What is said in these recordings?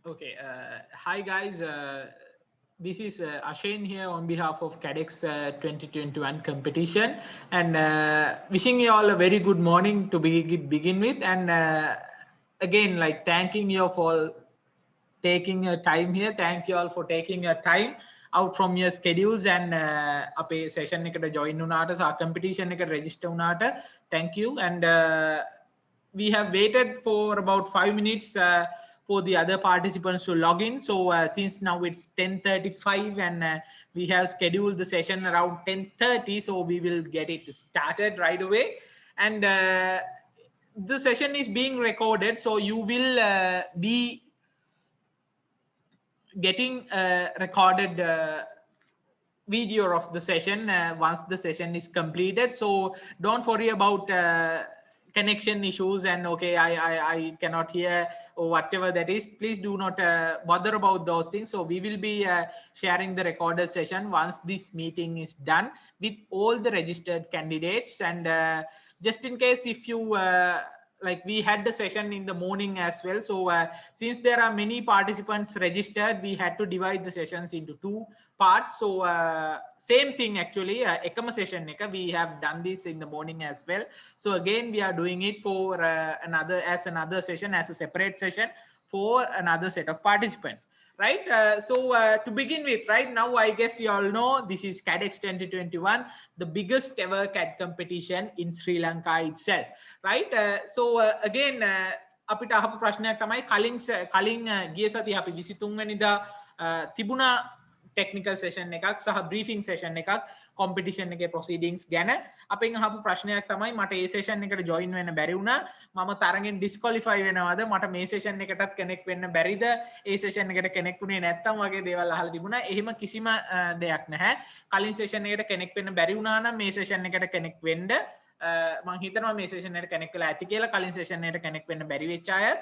Okay. Hi guys. This is Ashain here on behalf of CADeX 2021 competition, and wishing you all a very good morning to begin with. And again, like thanking you for taking your time here. Thank you all for taking your time out from your schedules and අපේ session එකට join වුණාට සහ competition එකට register වුණාට thank you. And we have waited for about 5 minutes for the other participants to log in. So since now it's 10:35 and we have scheduled the session around 10:30, so we will get it started right away. And the session is being recorded, so you will be getting a recorded video of the session once the session is completed. So don't worry about connection issues and okay, I cannot hear or whatever that is. Please do not bother about those things. So we will be sharing the recorded session once this meeting is done with all the registered candidates. And just in case if you like we had the session in the morning as well, so since there are many participants registered, we had to divide the sessions into two parts. So same thing actually, ekama session එක we have done this in the morning as well. So again we are doing it for another session, as a separate session for another set of participants, right? So to begin with, right now I guess you all know this is CADeX 2021, the biggest ever CAD competition in Sri Lanka itself, right? So again අපිට අහපු ප්‍රශ්නයක් තමයි කලින් ගිය සතියේ අපි 23 වෙනිදා තිබුණා ටෙක්නිකල් සෙෂන් එකක් සහ බ්‍රීෆිං සෙෂන් එකක් කොම්පිටිෂන් එකේ ප්‍රොසීඩින්ග්ස් ගැන. අපෙන් අහපු ප්‍රශ්නයක් තමයි මට ඒ සෙෂන් එකට ජොයින් වෙන්න බැරි වුණා, මම තරගෙන් ඩිස්ක්වොලිෆයි වෙනවද, මට මේ සෙෂන් එකටත් කනෙක්ට් වෙන්න බැරිද, ඒ සෙෂන් එකට කනෙක්ට් වුණේ නැත්තම් වගේ දේවල් අහලා තිබුණා. එහෙම කිසිම දෙයක් නැහැ. කලින් සෙෂන් එකට කනෙක්ට් වෙන්න බැරි වුණා නම් මේ සෙෂන් එකට කනෙක්ට් වෙන්න මම හිතනවා මේ සෙෂන් එකට කනෙක්ට් වෙලා ඇති කියලා. කලින් සෙෂන් එකට කනෙක්ට් වෙන්න බැරි වෙච්ච අයත්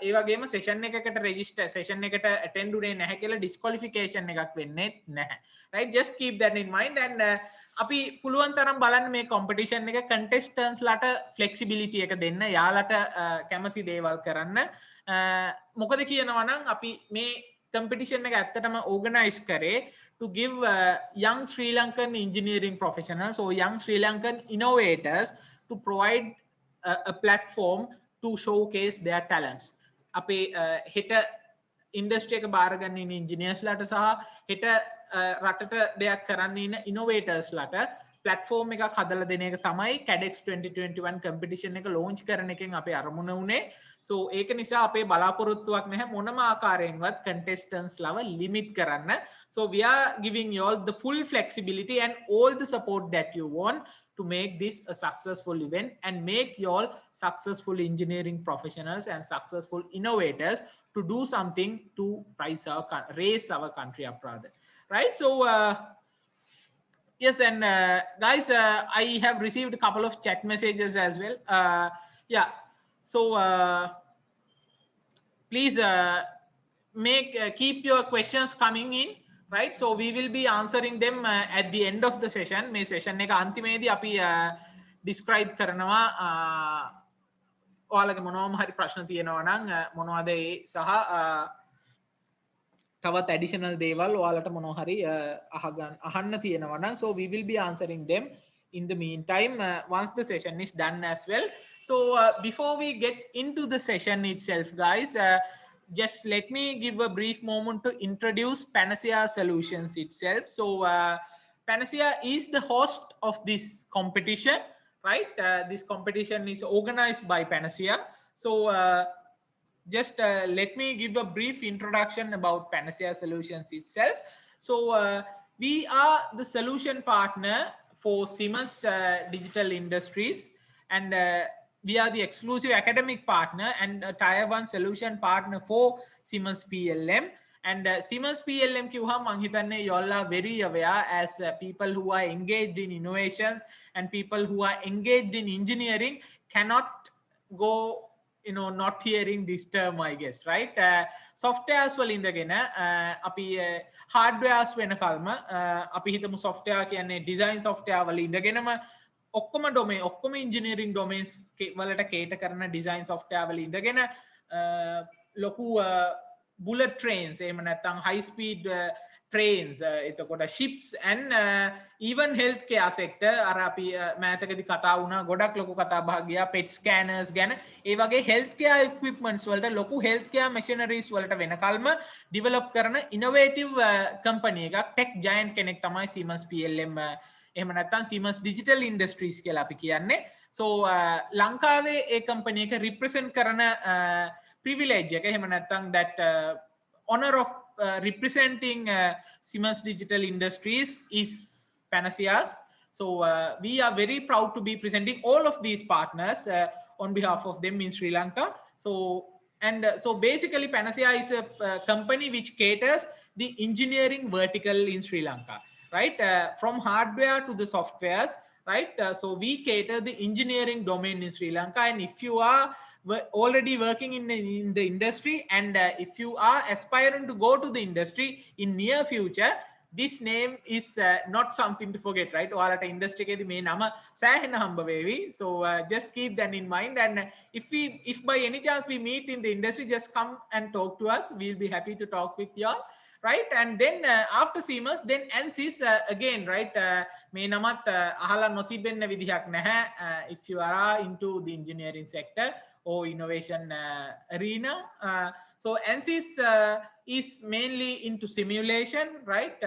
ඒ වගේම සෙෂන් එකකට රෙජිස්ටර් සෙෂන් එකට අටෙන්ඩ් උනේ නැහැ කියලා ඩිස්ක්වොලිෆිකේෂන් එකක් වෙන්නේ නැහැ, right? Just keep that in mind. And අපි පුළුවන් තරම් බලන්න මේ කොම්පිටිෂන් එක contestants ලට flexibility එක දෙන්න, යාලට කැමති දේවල් කරන්න. මොකද කියනවා නම් අපි මේ competition එක ඇත්තටම organize කරේ to give young Sri Lankan engineering professionals or young Sri Lankan innovators to provide a platform to showcase their talents. අපේ හෙට ඉන්ඩස්ට්‍රි එක බාර ගන්න ඉන්න ඉන්ජිනියර්ස් ලට සහ හෙට රටට දෙයක් කරන්න ඉන්න ඉනෝවේටර්ස් ලට platform එකක් හදලා දෙන එක තමයි CADeX 2021 competition එක launch කරන එකෙන් අපේ අරමුණ උනේ. So ඒක නිසා අපේ බලාපොරොත්තුවක් නැහැ මොනම ආකාරයෙන්වත් contestants ලව limit කරන්න. So we are giving you all the full flexibility and all the support that you want to make this a successful event and make you all successful engineering professionals and successful innovators to do something to raise our country up rather, right? So yes, and guys, I have received a couple of chat messages as well. Yeah, so please keep your questions coming in, right? So we will be answering them at the end of the session. මේ session එක අන්තිමේදී අපි describe කරනවා ඔයාලගේ මොනවාම හරි ප්‍රශ්න තියෙනවා නම් මොනවද ඒ සහ තවත් additional දේවල් ඔයාලට මොනවා හරි අහන්න තියෙනවා නම්, so we will be answering them in the meantime once the session is done as well. So before we get into the session itself, guys, just let me give a brief moment to introduce Panacea Solutions itself. So Panacea is the host of this competition, right? This competition is organized by Panacea. So just let me give a brief introduction about Panacea Solutions itself. So we are the solution partner for Siemens Digital Industries, and we are the exclusive academic partner and a tier 1 solution partner for Siemens PLM. And Siemens PLM කිව්වම මං හිතන්නේ you all are very aware as people who are engaged in innovations and people who are engaged in engineering cannot go not hearing this term, I guess, right? Softwares වල ඉඳගෙන අපි hardwares වෙනකල්ම අපි හිතමු software කියන්නේ design software වල ඉඳගෙනම ඔක්කොම domain ඔක්කොම engineering domains වලට cater කරන design software වල ඉඳගෙන ලොකු bullet trains, එහෙම නැත්නම් high speed trains, එතකොට ships and even healthcare sector. අර අපි මෑතකදී කතා වුණා, ගොඩක් ලොකු කතා බහක් ගියා pet scanners ගැන. ඒ වගේ healthcare equipments වලට, ලොකු healthcare machineries වලට වෙනකල්ම develop කරන innovative company එකක්, tech giant කෙනෙක් තමයි Siemens PLM, එහෙම නැත්නම් Siemens Digital Industries කියලා අපි කියන්නේ. So ලංකාවේ ඒ company එක represent කරන privilege එක, එහෙම නැත්නම් that honor of representing Siemens Digital Industries is Panacea's. So we are very proud to be presenting all of these partners on behalf of them in Sri Lanka. So so basically Panacea is a company which caters the engineering vertical in Sri Lanka, right? From hardware to the softwares, right? So we cater the engineering domain in Sri Lanka, and if you are already working in the industry, and if you are aspiring to go to the industry in near future, this name is not something to forget, right? ඔයාලට industry එකේදී මේ නම සෑහෙන හම්බ වේවි. So just keep that in mind, and if by any chance we meet in the industry, just come and talk to us. We'll be happy to talk with you all, right? And then after Siemens, then ANSYS again, right? මේ නමත් අහලා නොතිබෙන්න විදිහක් නැහැ if you are into the engineering sector or innovation arena. So ANSYS is mainly into simulation, right?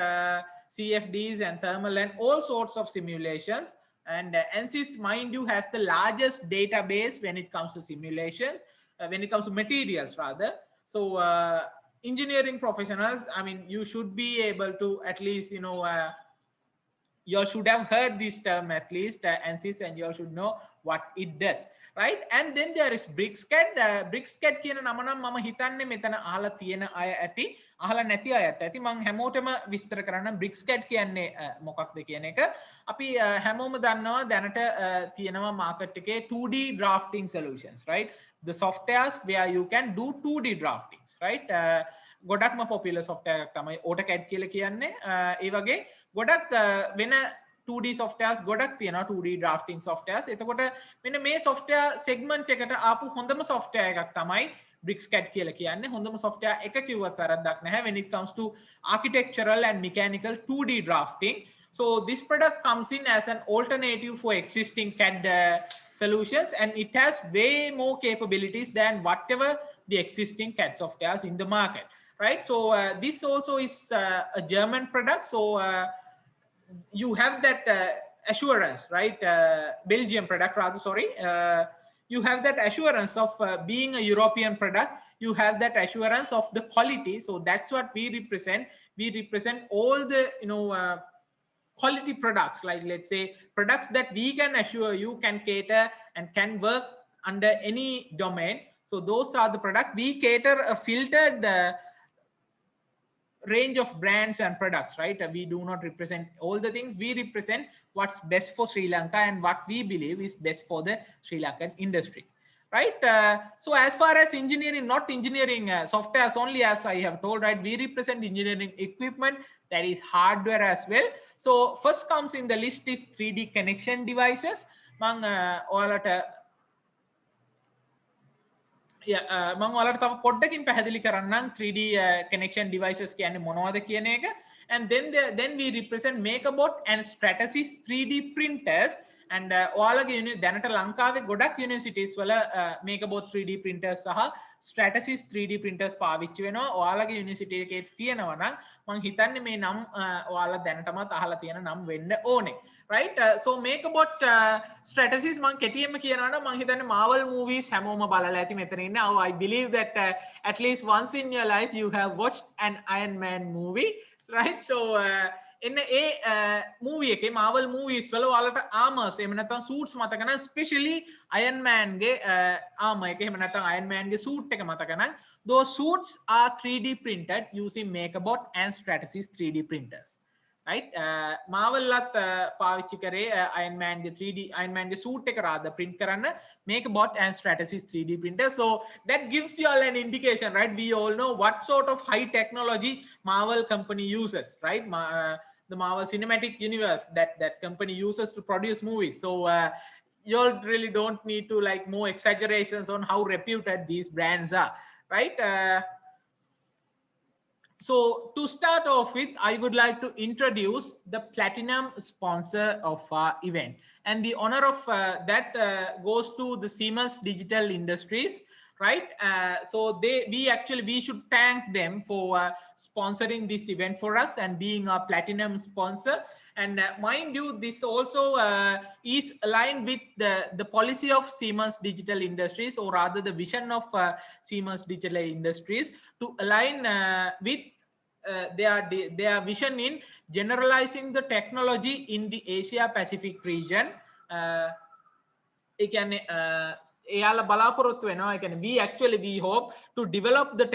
CFDs and thermal and all sorts of simulations. And ANSYS, mind you, has the largest database when it comes to simulations, when it comes to materials rather. So engineering professionals, I mean, you should be able to at least, you know, you all should have heard this term at least, ANSYS, and you all should know what it does, right? And then there is BricsCAD. BricsCAD කියන නම නම් මම හිතන්නේ මෙතන අහලා තියෙන අය ඇති, අහලා නැති අයත් ඇති. මම හැමෝටම විස්තර කරන්න BricsCAD කියන්නේ මොකක්ද කියන එක. අපි හැමෝම දන්නවා දැනට තියෙනවා මාකට් එකේ 2D drafting solutions, right? The softwares where you can do 2D draftings, right? ගොඩක්ම popular software එකක් තමයි AutoCAD කියලා කියන්නේ. ඒ වගේ ගොඩක් වෙන 2D softwares ගොඩක් තියෙනවා, 2D drafting softwares. එතකොට මෙන්න මේ software segment එකට ආපු හොඳම software එකක් තමයි BricsCAD කියලා කියන්නේ. හොඳම software එක කිව්වත් වැරද්දක් නැහැ when it comes to architectural and mechanical 2D drafting. So this product comes in as an alternative for existing CAD solutions, and it has way more capabilities than whatever the existing CAD softwares in the market, right? So this also is a German product. So you have that assurance, right? Belgian product rather, sorry. You have that assurance of being a European product. You have that assurance of the quality. So that's what we represent. We represent all the, you know, quality products, like let's say products that we can assure you can cater and can work under any domain. So those are the products. We cater a filtered range of brands and products, right? We do not represent all the things. We represent what's best for Sri Lanka and what we believe is best for the Sri Lankan industry, right? So as far as engineering, not engineering softwares only, as I have told, right? We represent engineering equipment, that is hardware as well. So first comes in the list is 3D connection devices. මම ඔයාලට තව පොඩ්ඩකින් පැහැදිලි කරන්නම් 3D connection devices කියන්නේ මොනවද කියන එක. And then we represent MakerBot and Stratasys 3D printers. And ඔයාලගේ දැනට ලංකාවේ ගොඩක් universities වල MakerBot 3D printers සහ Stratasys 3D printers පාවිච්චි වෙනවා. ඔයාලගේ university එකේ තියෙනවා නම් මම හිතන්නේ මේ නම් ඔයාලා දැනටමත් අහලා තියෙන නම් වෙන්න ඕනේ, right? So MakerBot Stratasys මම කෙටියෙන්ම කියනවා නම් මම හිතන්නේ Marvel movies හැමෝම බලලා ඇති මෙතන ඉන්න. I believe that at least once in your life you have watched an Iron Man movie, right? So එන්න ඒ මූවී එකේ Marvel movies වල ඔයාලට armors එහෙම නැත්නම් suits මතක නම් especially Iron Man ගේ armor එක එහෙම නැත්නම් Iron Man ගේ suit එක මතක නම් those suits are 3D printed using MakerBot and Stratasys 3D printers, right? Marvel ලත් පාවිච්චි කරේ Iron Man ගේ 3D Iron Man ගේ suit එක rather print කරන්න MakerBot and Stratasys 3D printers. So that gives you all an indication, right? We all know what sort of high technology Marvel company uses, right? The Marvel Cinematic Universe that company uses to produce movies. So you all really don't need to like more exaggerations on how reputed these brands are, right? So to start off with, I would like to introduce the platinum sponsor of our event, and the honor of that goes to the Siemens Digital Industries, right? So we should thank them for sponsoring this event for us and being a platinum sponsor. And mind you, this also is aligned with the policy of Siemens Digital Industries, or rather the vision of Siemens Digital Industries, to align with their vision in generalizing the technology in the Asia Pacific region. We hope to develop the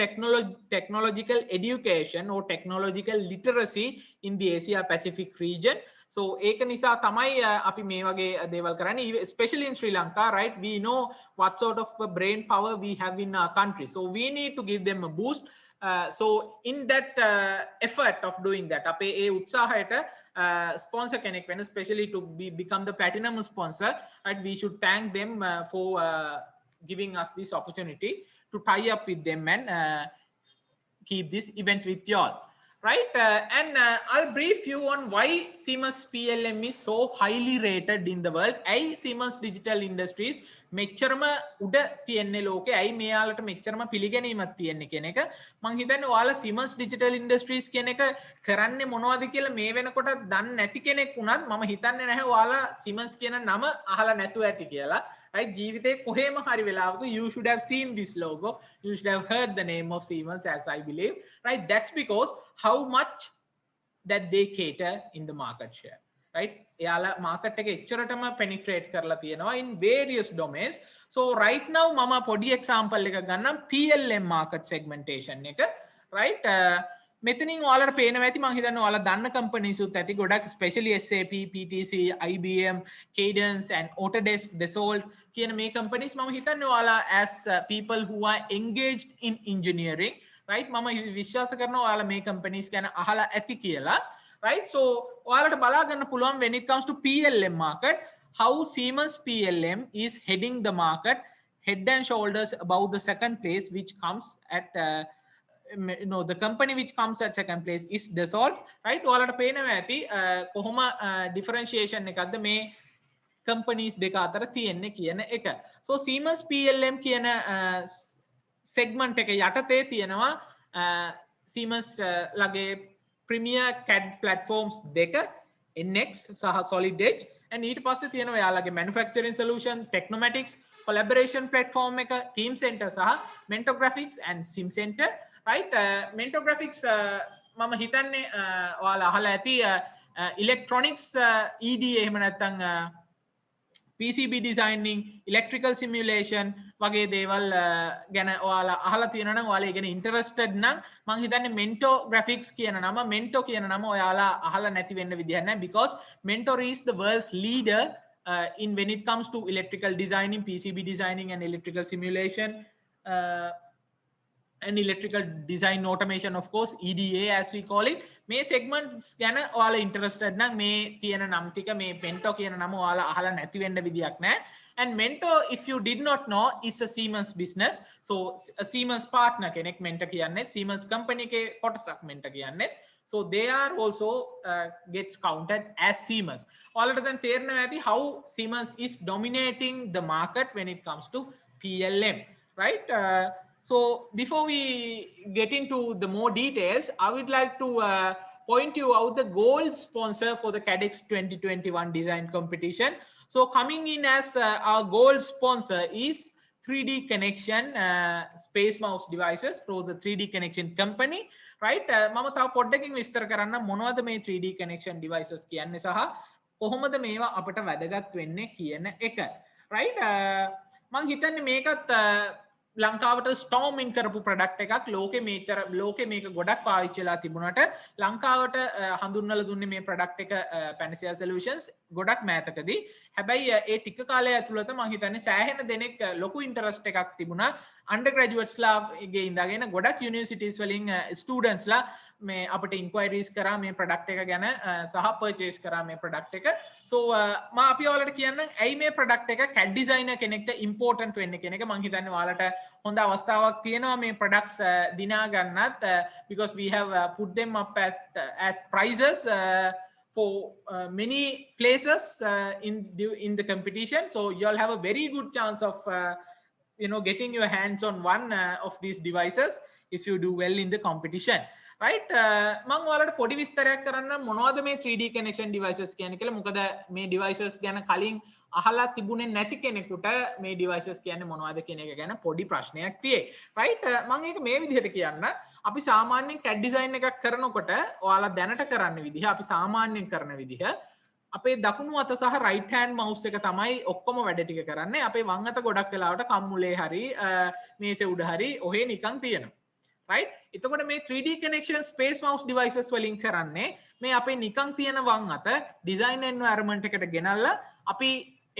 technological education or technological literacy in the Asia Pacific region. So ඒක නිසා තමයි අපි මේ වගේ දේවල් කරන්නේ, especially in Sri Lanka, right? We know what sort of brain power we have in our country, so we need to give them a boost. So in that effort of doing that, අපේ ඒ උත්සාහයට sponsor කෙනෙක් වෙන, especially to become the platinum sponsor, right? We should thank them for giving us this opportunity to tie up with them and keep this event with you all, right? And I'll brief you on why Siemens PLM is so highly rated in the world. Siemens Digital Industries මෙච්චරම උඩ තියෙන්නේ ලෝකේ, ඇයි මෙයාලට මෙච්චරම පිළිගැනීමක් තියෙන්නේ කියන එක මම හිතන්නේ ඔයාලා Siemens Digital Industries කියන එක කරන්නේ මොනවද කියලා මේ වෙනකොට දන්නේ නැති කෙනෙක් වුණත් මම හිතන්නේ නැහැ ඔයාලා Siemens කියන නම අහලා නැතුව ඇති කියලා, right? ජීවිතේ කොහෙම හරි වෙලාවක you should have seen this logo, you should have heard the name of Siemens, as I believe, right? That's because how much that they cater in the market share, right? එයාලා market එක එච්චරටම penetrate කරලා තියෙනවා in various domains. So right now මම පොඩි example එකක් ගන්නම් PLM market segmentation එක, right? මෙතනින් ඔයාලට පේනවා ඇති, මම හිතන්නේ ඔයාලා දන්න companies උත් ඇති ගොඩක්, especially SAP, PTC, IBM, CADeX and Autodesk, Dassault කියන මේ companies මම හිතන්නේ ඔයාලා as people who are engaged in engineering, right? මම විශ්වාස කරනවා ඔයාලා මේ companies ගැන අහලා ඇති කියලා, right? So ඔයාලට බලා ගන්න පුළුවන් when it comes to PLM market, how Siemens PLM is heading the market head and shoulders above the second place, which comes at the company which comes at second place is Dassault, right? ඔයාලට පේනවා ඇති කොහොම differentiation එකක්ද මේ companies දෙක අතර තියෙන්නේ කියන එක. So Siemens PLM කියන segment එක යටතේ තියෙනවා Siemens ලගේ Premier CAD platforms දෙක, NX සහ Solid Edge, and ඊට පස්සේ තියෙනවා යාලගේ manufacturing solution, Technomatics, collaboration platform එක, Team Center සහ Mentographics and Sim Center, right? Mentographics මම හිතන්නේ ඔයාලා අහලා ඇති electronics EDA එහෙම නැත්නම් PCB designing, electrical simulation වගේ දේවල් ගැන ඔයාලා අහලා තියෙනවා නම් ඔයාලා ඒ ගැන interested නම් මම හිතන්නේ Mento graphics කියන නම, Mento කියන නම ඔයාලා අහලා නැති වෙන්න විදිහක් නැහැ, because Mentor is the world's leader in when it comes to electrical designing, PCB designing and electrical simulation and electrical design automation, of course, EDA as we call it. මේ segments ගැන ඔයාලා interested නම් මේ තියෙන නම් ටික, මේ Mento කියන නම ඔයාලා අහලා නැති වෙන්න විදියක් නැහැ. And Mento, if you did not know, is a Siemens business. So a Siemens partner කෙනෙක් Mento කියන්නේ, Siemens company එකේ කොටසක් Mento කියන්නේ. So they are also gets counted as Siemens. ඔයාලට දැන් තේරෙනවා ඇති how Siemens is dominating the market when it comes to PLM, right? So before we get into the more details, I would like to point you out the gold sponsor for the CADeX 2021 design competition. So coming in as our gold sponsor is 3D Connection Space Mouse Devices, so the 3D Connection company, right? මම තව පොඩ්ඩකින් විස්තර කරන්න මොනවද මේ 3D Connection Devices කියන්නේ සහ කොහොමද මේවා අපට වැදගත් වෙන්නේ කියන එක, right? මම හිතන්නේ මේකත් ලංකාවට ස්ටෝම් ඉන් කරපු ප්‍රොඩක්ට් එකක්. ලෝකෙ මේක ගොඩක් පාවිච්චි වෙලා තිබුණාට ලංකාවට හඳුන්වලා දුන්නේ මේ ප්‍රොඩක්ට් එක Panacea Solutions ගොඩක් මෑතකදී. හැබැයි ඒ ටික කාලය ඇතුළත මම හිතන්නේ සෑහෙන දෙනෙක් ලොකු ඉන්ටරෙස්ට් එකක් තිබුණා. undergraduatesලා ගේ ඉඳගෙන ගොඩක් යුනිවර්සිටිස් වලින් ස්ටුඩන්ට්ස්ලා මේ අපිට ඉන්ක්වයරිස් කරා මේ ප්‍රොඩක්ට් එක ගැන සහ පර්චේස් කරා මේ ප්‍රොඩක්ට් එක. So මම අපි ඔයාලට කියන්නම් ඇයි මේ ප්‍රොඩක්ට් එක CAD ඩිසයිනර් කෙනෙක්ට ඉම්පෝටන්ට් වෙන්නේ කියන එක. මම හිතන්නේ ඔයාලට හොඳ අවස්ථාවක් තියෙනවා මේ ප්‍රොඩක්ට්ස් දිනා ගන්නත් because we have put them up as prices for many places in the competition, so you'll have a very good chance of getting your hands on one of these devices if you do well in the competition, right? මම ඔයාලට පොඩි විස්තරයක් කරන්න මොනවද මේ 3D connection devices කියන්නේ කියලා. මොකද මේ devices ගැන කලින් අහලා තිබුණේ නැති කෙනෙකුට මේ devices කියන්නේ මොනවද කියන එක ගැන පොඩි ප්‍රශ්නයක් තියෙයි, right? මම ඒක මේ විදිහට කියන්න. අපි සාමාන්‍යයෙන් CAD design එකක් කරනකොට ඔයාලා දැනට කරන්න විදිහ, අපි සාමාන්‍යයෙන් කරන විදිහ අපේ දකුණු අත සහ right hand mouse එක තමයි ඔක්කොම වැඩ ටික කරන්නේ. අපේ වම් අත ගොඩක් වෙලාවට කම්මුලේ හරි මේසේ උඩ හරි ඔහේ නිකන් තියෙනවා, right? එතකොට මේ 3D connection space mouse devices වලින් කරන්නේ මේ අපේ නිකන් තියෙන වම් අත design environment එකට ගෙනල්ලා අපි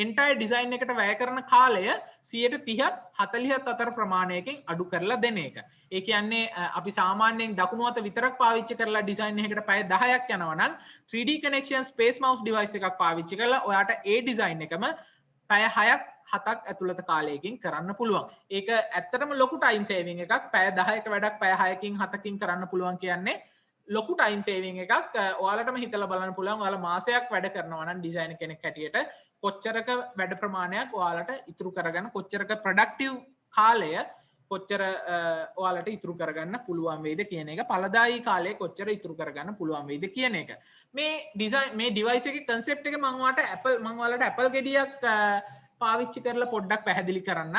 entire design එකට වැය කරන කාලය 130ත් 40ත් අතර ප්‍රමාණයකින් අඩු කරලා දෙන එක. ඒ කියන්නේ අපි සාමාන්‍යයෙන් දකුණු අත විතරක් පාවිච්චි කරලා design එකකට පැය 10ක් යනවා නම් 3D connection space mouse device එකක් පාවිච්චි කරලා ඔයාට ඒ design එකම පැය 6ක් 7ක් ඇතුළත කාලයකින් කරන්න පුළුවන්. ඒක ඇත්තටම ලොකු time saving එකක්. පැය 10ක වැඩක් පැය 6කින් 7කින් කරන්න පුළුවන් කියන්නේ ලොකු time saving එකක්. ඔයාලටම හිතලා බලන්න පුළුවන් ඔයාලා මාසයක් වැඩ කරනවා නම් design කෙනෙක් හැටියට කොච්චරක වැඩ ප්‍රමාණයක් ඔයාලට ඉතුරු කරගන්න, කොච්චරක productive කාලය කොච්චර ඔයාලට ඉතුරු කරගන්න පුළුවන් වේද කියන එක, ඵලදායී කාලය කොච්චර ඉතුරු කරගන්න පුළුවන් වේද කියන එක. මේ design මේ device එකේ concept එක මම ඔයාලට Apple ගෙඩියක් පාවිච්චි කරලා පොඩ්ඩක් පැහැදිලි කරන්න.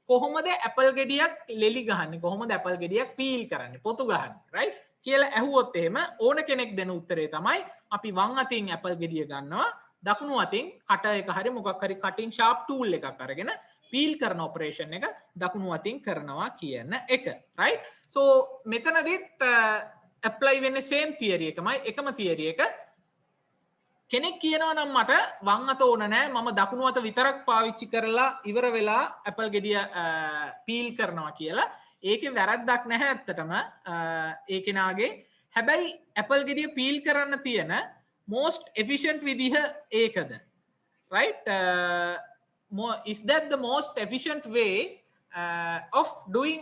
කොහොමද Apple ගෙඩියක් ලෙලි ගහන්නේ, කොහොමද Apple ගෙඩියක් පීල් කරන්නේ, පොතු ගහන්නේ, right කියලා ඇහුවොත් එහෙම ඕන කෙනෙක් දෙන උත්තරේ තමයි අපි වම් අතින් Apple ගෙඩිය ගන්නවා, දකුණු අතින් කට එක හරි මොකක් හරි cutting sharp tool එකක් අරගෙන පීල් කරන ඔපරේෂන් එක දකුණු අතින් කරනවා කියන එක, right? So මෙතනදිත් apply වෙන්නේ same theory එකමයි, එකම theory එක. කෙනෙක් කියනවා නම් මට වම් අත ඕන නෑ, මම දකුණු අත විතරක් පාවිච්චි කරලා ඉවර වෙලා Apple ගෙඩිය පීල් කරනවා කියලා. ඒකේ වැරද්දක් නැහැ ඇත්තටම ඒ කෙනාගේ. හැබැයි Apple ගෙඩිය පීල් කරන්න තියෙන most efficient විදිහ ඒකද, right? Is that the most efficient way of doing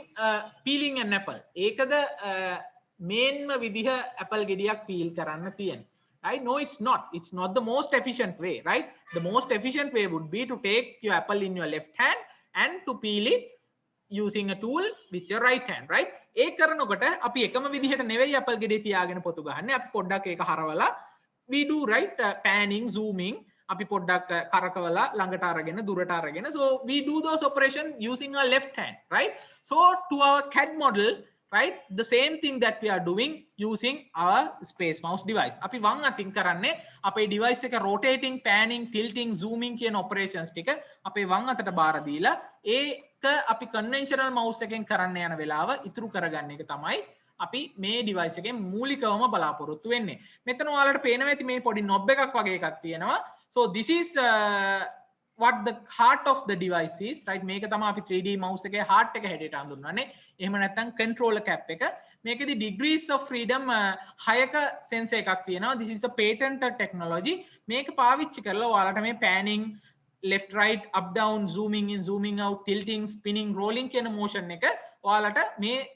peeling an apple? ඒකද මේන්ම විදිහ Apple ගෙඩියක් පීල් කරන්න තියෙන, right? No, it's not. It's not the most efficient way, right? The most efficient way would be to take your apple in your left hand and to peel it using a tool with your right hand, right? ඒ කරනකොට අපි එකම විදිහට නෙවෙයි apple ගෙඩිය තියාගෙන පොතු ගහන්නේ. අපි පොඩ්ඩක් ඒක හරවලා we do, right? Panning, zooming, අපි පොඩ්ඩක් කරකවලා ළඟට අරගෙන දුරට අරගෙන, so we do those operations using our left hand, right? So to our CAD model, right, the same thing that we are doing using our space mouse device. අපි වම් අතින් කරන්නේ අපේ device එක rotating, panning, tilting, zooming කියන operations ටික අපේ වම් අතට බාර දීලා ඒක අපි conventional mouse එකෙන් කරන්න යන වෙලාව ඉතුරු කරගන්න එක තමයි අපි මේ device එකෙන් මූලිකවම බලාපොරොත්තු වෙන්නේ. මෙතන ඔයාලට පේනවා ඇති මේ පොඩි knob එකක් වගේ එකක් තියෙනවා. So this is what the heart of the device is, right? මේක තමයි අපි 3D mouse එකේ heart එක හැටියට හඳුන්වන්නේ. එහෙම නැත්නම් controller cap එක. මේකෙදි degrees of freedom 6ක sensor එකක් තියෙනවා. This is a patented technology. මේක පාවිච්චි කරලා ඔයාලට මේ panning, left right, up down, zooming in, zooming out, tilting, spinning, rolling කියන motion එක ඔයාලට මේ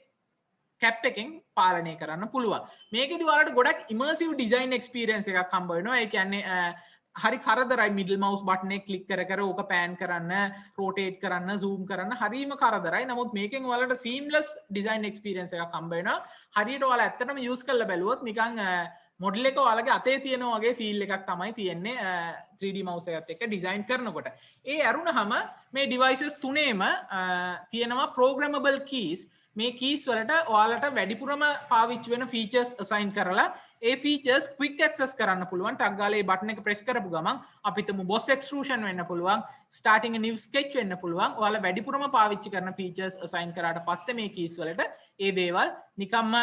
cap එකෙන් පාලනය කරන්න පුළුවන්. මේකෙදි ඔයාලට ගොඩක් immersive design experience එකක් හම්බ වෙනවා. ඒ කියන්නේ හරි කරදරයි middle mouse button එක click කර කර ඕක pan කරන්න, rotate කරන්න, zoom කරන්න හරිම කරදරයි. නමුත් මේකෙන් ඔයාලට seamless design experience එකක් හම්බ වෙනවා. හරියට ඔයාලා ඇත්තටම use කරලා බැලුවොත් නිකන් model එක ඔයාලගේ අතේ තියෙනවා වගේ feel එකක් තමයි තියෙන්නේ 3D mouse එකත් එක්ක design කරනකොට. ඒ අරුණහම මේ devices තුනේම තියෙනවා programmable keys. මේ keys වලට ඔයාලට වැඩිපුරම පාවිච්චි වෙන features assign කරලා ඒ features quick access කරන්න පුළුවන්. ටක් ගාලා ඒ button එක press කරපු ගමන් අපිටම boss extrusion වෙන්න පුළුවන්, starting a new sketch වෙන්න පුළුවන්. ඔයාලා වැඩිපුරම පාවිච්චි කරන features assign කරාට පස්සේ මේ keys වලට ඒ දේවල් නිකම්ම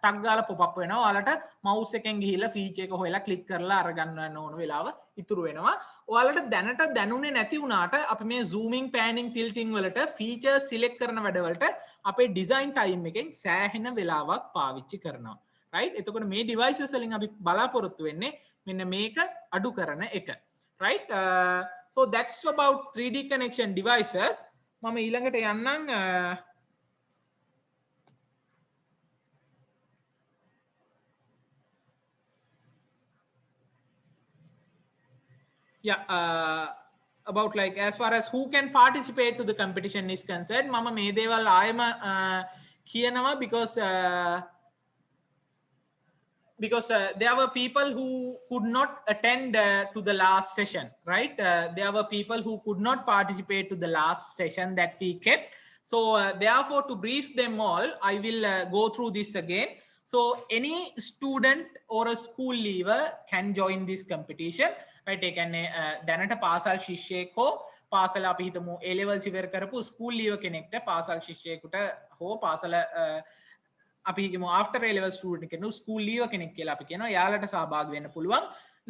ටක් ගාලා pop up වෙනවා. ඔයාලට mouse එකෙන් ගිහිල්ලා feature එක හොයලා click කරලා අරගන්න ඕන වෙලාව ඉතුරු වෙනවා. ඔයාලට දැනට දැනුනේ නැති වුණාට අපි මේ zooming, panning, tilting වලට features select කරන වැඩවලට අපේ design time එකෙන් සෑහෙන වෙලාවක් පාවිච්චි කරනවා. right? එතකොට මේ devices වලින් අපි බලාපොරොත්තු වෙන්නේ මෙන්න මේක අඩු කරන එක, right? So that's about 3D connection devices. මම ඊළඟට යන්නම් about like as far as who can participate to the competition is concerned, මම මේ දේවල් ආයම කියනවා because there were people who could not attend to the last session, right? There were people who could not participate to the last session that we kept. So therefore, to brief them all, I will go through this again. So any student or a school leaver can join this competition, right? ඒ කියන්නේ දැනට පාසල් ශිෂ්‍යයෙක් හෝ පාසල අපි හිතමු A levels ඉවර කරපු school leaver කෙනෙක්ට පාසල් ශිෂ්‍යයෙකුට හෝ පාසල අපි හිතමු after A level student කෙනෙකු school leaver කෙනෙක් කියලා අපි කියනවා. යාලට සහභාගී වෙන්න පුළුවන්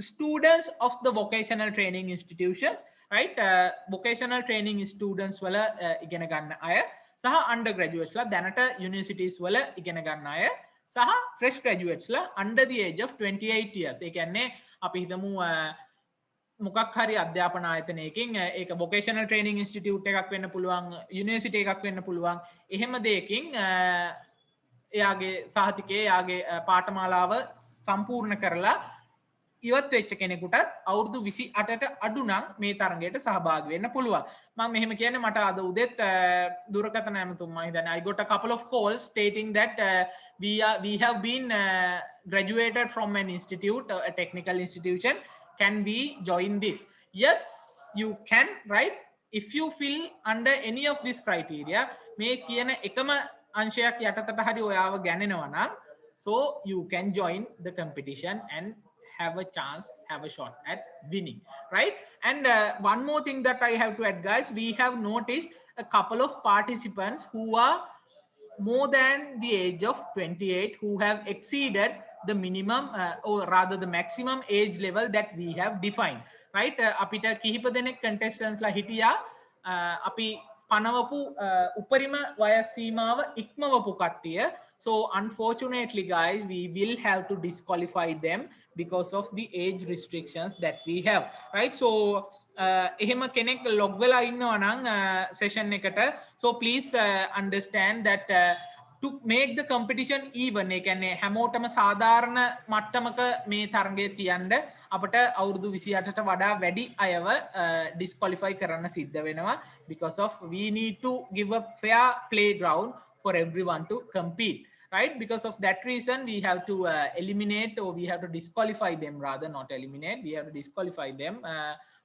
students of the vocational training institutions, right? vocational training students වල ඉගෙන ගන්න අය සහ undergraduates ලා දැනට universities වල ඉගෙන ගන්න අය සහ fresh graduates ලා under the age of 28 years. ඒ කියන්නේ අපි හිතමු මොකක් හරි අධ්‍යාපන ආයතනයකින් ඒක vocational training institute එකක් වෙන්න පුළුවන්, university එකක් වෙන්න පුළුවන්. එහෙම දෙයකින් එයාගේ සහතිකයේ එයාගේ පාඨමාලාව සම්පූර්ණ කරලා ඉවත් වෙච්ච කෙනෙකුටත් අවුරුදු 28ට අඩු නම් මේ තරඟයට සහභාගී වෙන්න පුළුවන්. මම මෙහෙම කියන්නේ මට අද උදේත් දුරකථන ඇමතුම් මම හිතන්නේ I got a couple of calls stating that we have been graduated from an institute, a technical institution. Can we join this? Yes, you can, right? If you fill under any of this criteria, මේ කියන එකම අංශයක් යටතට හරි ඔයාව ගණනනවා නම්, so you can join the competition and have a chance, have a shot at winning, right? And one more thing that I have to add, guys, we have noticed a couple of participants who are more than the age of 28 who have exceeded the minimum or rather the maximum age level that we have defined, right? අපිට කිහිප දෙනෙක් contestants ලා හිටියා අපි පනවපු උපරිම වයස් සීමාව ඉක්මවපු කට්ටිය. So unfortunately, guys, we will have to disqualify them because of the age restrictions that we have, right? So එහෙම කෙනෙක් log වෙලා ඉන්නවා නම් session එකට, so please understand that to make the competition even, ඒ කියන්නේ හැමෝටම සාධාරණ මට්ටමක මේ තරඟය තියන්න අපට අවුරුදු 28ට වඩා වැඩි අයව disqualify කරන්න සිද්ධ වෙනවා because of we need to give a fair playground for everyone to compete, right? Because of that reason we have to eliminate, or we have to disqualify them, rather not eliminate, we have to disqualify them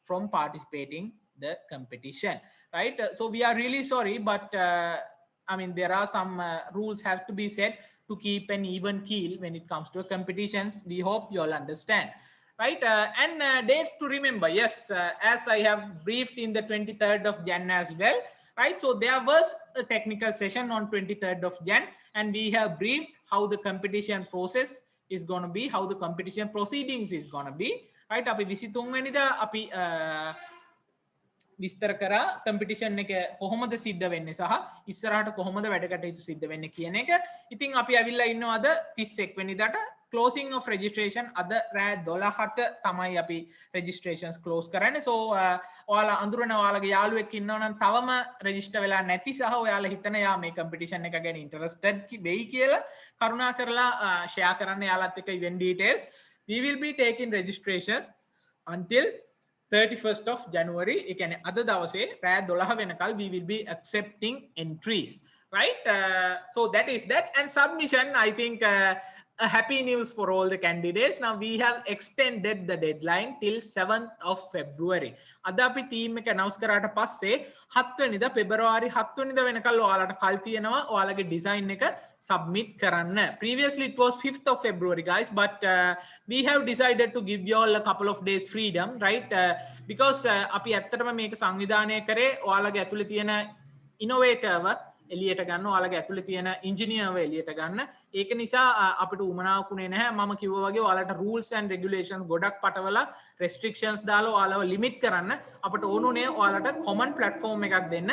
from participating the competition, right? So we are really sorry, but I mean, there are some rules have to be set to keep an even keel when it comes to competitions. We hope you all understand, right? And dates to remember, yes, as I have briefed in the 23rd of Jan as well, right? So there was a technical session on 23rd of Jan, and we have briefed how the competition process is going to be, how the competition proceedings is going to be, right? අපි 23 වෙනිදා අපි විස්තර කරා competition එක කොහොමද සිද්ධ වෙන්නේ සහ ඉස්සරහට කොහොමද වැඩ කටයුතු සිද්ධ වෙන්නේ කියන එක. ඉතින් අපි අවිල්ලා ඉන්නවා අද 31 වෙනිදාට closing of registration අද රෑ 12ට තමයි අපි registrations close කරන්නේ. So ඔයාලා අඳුරන ඔයාලගේ යාළුවෙක් ඉන්නවා නම් තවම register වෙලා නැති සහ ඔයාලා හිතන යා මේ competition එක ගැන interested වෙයි කියලා කරුණා කරලා share කරන්න යාලත් එක්ක event details. We will be taking registrations until 31st of January. ඒ කියන්නේ අද දවසේ රෑ 12 වෙනකල් we will be accepting entries, right? So that is that. And submission, I think a happy news for all the candidates. Now we have extended the deadline till 7th of February. අද අපි team එක announce කරාට පස්සේ 7 වෙනිදා February 7 වෙනිදා වෙනකල් ඔයාලට කල් තියෙනවා ඔයාලගේ design එක submit කරන්න. Previously it was 5th of February, guys, but we have decided to give you all a couple of days freedom, right? Because අපි ඇත්තටම මේක සංවිධානය කරේ ඔයාලගේ ඇතුලේ තියෙන innovator එලියට ගන්න, ඔයාලගේ ඇතුලේ තියෙන engineer එලියට ගන්න. ඒක නිසා අපිට උමනාවකුනේ නැහැ. මම කිව්වා වගේ ඔයාලට rules and regulations ගොඩක් පටවලා restrictions දාලා ඔයාලව limit කරන්න අපිට ඕනුනේ ඔයාලට common platform එකක් දෙන්න,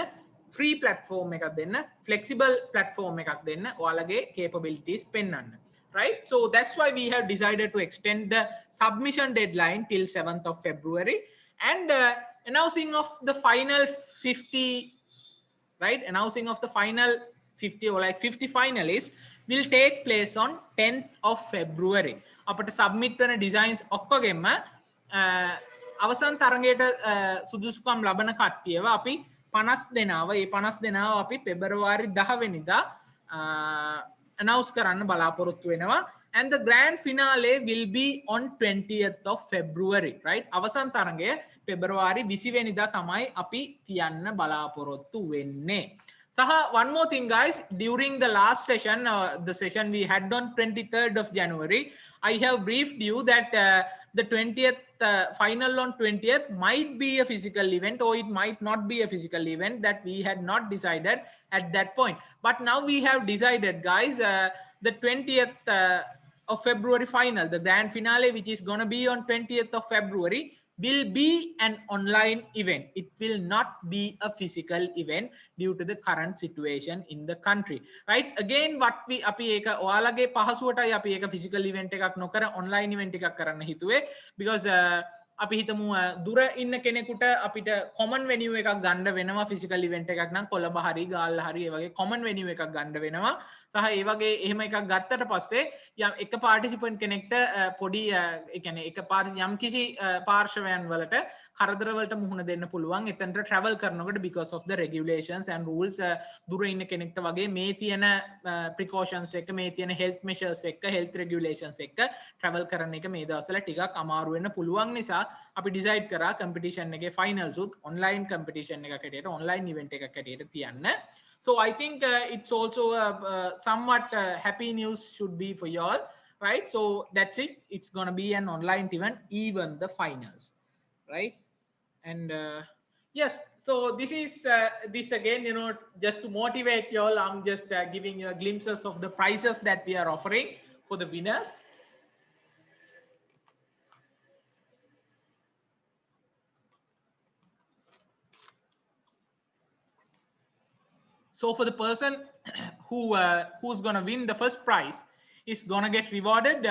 free platform එකක් දෙන්න, flexible platform එකක් දෙන්න, ඔයාලගේ capabilities පෙන්වන්න. right? So that's why we have decided to extend the submission deadline till 7th of February, and announcing of the final 50, right? Announcing of the final 50 or like 50 finalists will take place on 10th of February. අපට submit වෙන designs ඔක්කොගෙම අවසන් තරඟයට සුදුසුකම් ලබන කට්ටියව අපි 50 දෙනාව ඒ 50 දෙනාව අපි පෙබරවාරි 10 වෙනිදා announce කරන්න බලාපොරොත්තු වෙනවා, and the grand finale will be on 20th of February, right? අවසන් තරඟය පෙබරවාරි 20 වෙනිදා තමයි අපි තියන්න බලාපොරොත්තු වෙන්නේ. Saha, one more thing guys, during the last session, the session we had on 23rd of January, I have briefed you that the 20th final on 20th might be a physical event or it might not be a physical event. That we had not decided at that point, but now we have decided guys, the 20th of February final, the grand finale, which is going to be on 20th of February, will be an online event. It will not be a physical event due to the current situation in the country, right? Again, what we api eka ඔයාලගේ පහසුවටයි අපි එක physical event එකක් නොකර online event එකක් කරන්න හිතුවේ, because අපි හිතමු දුර ඉන්න කෙනෙකුට අපිට common venue එකක් ගන්න වෙනවා physical event එකක් නම් කොළඹ හරි ගාල්ල හරි ඒ වගේ common venue එකක් ගන්න වෙනවා. සහ ඒ වගේ එහෙම එකක් ගත්තට පස්සේ යම් එක participant කෙනෙක්ට පොඩි ඒ කියන්නේ එක යම් කිසි පාර්ශවයන් වලට කරදර වලට මුහුණ දෙන්න පුළුවන් එතනට travel කරනකොට because of the regulations and rules. දුර ඉන්න කෙනෙක්ට වගේ මේ තියෙන precautions එක මේ තියෙන health measures එක health regulations එක travel කරන එක මේ දවස්වල ටිකක් අමාරු වෙන්න පුළුවන් නිසා අපි decide කරා competition එකේ finals උත් online competition එකක් හැටියට online event එකක් හැටියට තියන්න. So I think it's also somewhat happy news should be for you all, right? So that's it, it's going to be an online event, even the finals, right? And yes, so this is this again, you know, just to motivate you all, I'm just giving you glimpses of the prizes that we are offering for the winners. So for the person who's going to win the first prize is going to get rewarded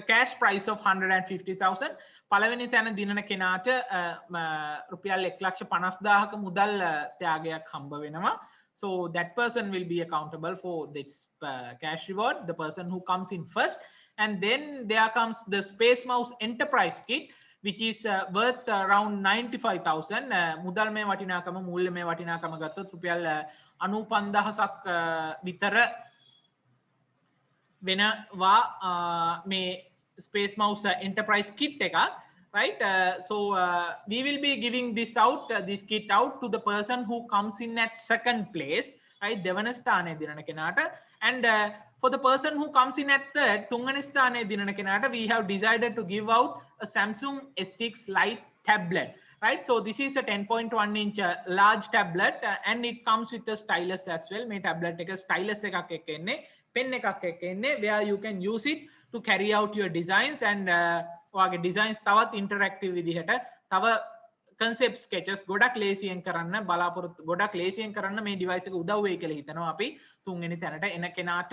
a cash prize of 150,000. පළවෙනි තැන දිනන කෙනාට රුපියල් 1,50,000ක මුදල් ත්‍යාගයක් හම්බ වෙනවා. So that person will be accountable for this cash reward, the person who comes in first. And then there comes the Space Mouse Enterprise Kit, which is worth around 95,000. මුදල් මේ වටිනාකම මූල්‍ය මේ වටිනාකම ගත්තොත් රුපියල් 95,000ක් විතර වෙනවා මේ Space Mouse Enterprise Kit එකක්, right? So we will be giving this kit out to the person who comes in at second place, right? දෙවන ස්ථානයේ දිනන කෙනාට. And for the person who comes in at third, තුන්වෙනි ස්ථානයේ දිනන කෙනාට, we have decided to give out a Samsung S6 Lite tablet, right? So this is a 10.1 inch large tablet and it comes with a stylus as well. මේ tablet එක stylus එකක් එක්ක එන්නේ, pen එකක් එක්ක එන්නේ, where you can use it to carry out your designs and ඔයාගේ designs තවත් interactive විදිහට තව concept sketches ගොඩක් ලේසියෙන් කරන්න බලාපොරොත්තු ගොඩක් ලේසියෙන් කරන්න මේ device එක උදව් වෙයි කියලා හිතනවා අපි තුන්වෙනි තැනට එන කෙනාට,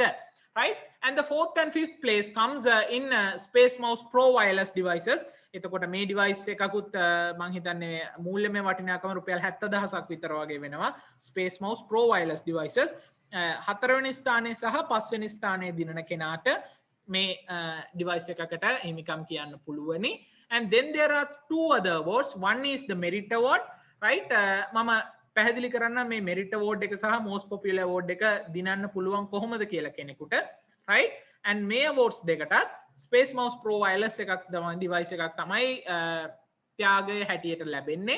right? And the fourth and fifth place comes in Space Mouse Pro wireless devices. එතකොට මේ device එකකුත් මම හිතන්නේ මූල්‍යමය වටිනාකම රුපියල් 70,000ක් විතර වගේ වෙනවා Space Mouse Pro wireless devices. හතරවෙනි ස්ථානයේ සහ පස්වෙනි ස්ථානයේ දිනන කෙනාට මේ device එකකට හිමිකම් කියන්න පුළුවනි. And then there are two other awards. One is the Merit Award, right? මම පැහැදිලි කරන්න මේ Merit Award එක සහ Most Popular Award එක දිනන්න පුළුවන් කොහොමද කියලා කෙනෙකුට, right? And මේ awards දෙකටත් Space Mouse Pro wireless එකක් තමයි device එකක් තමයි ත්‍යාගය හැටියට ලැබෙන්නේ.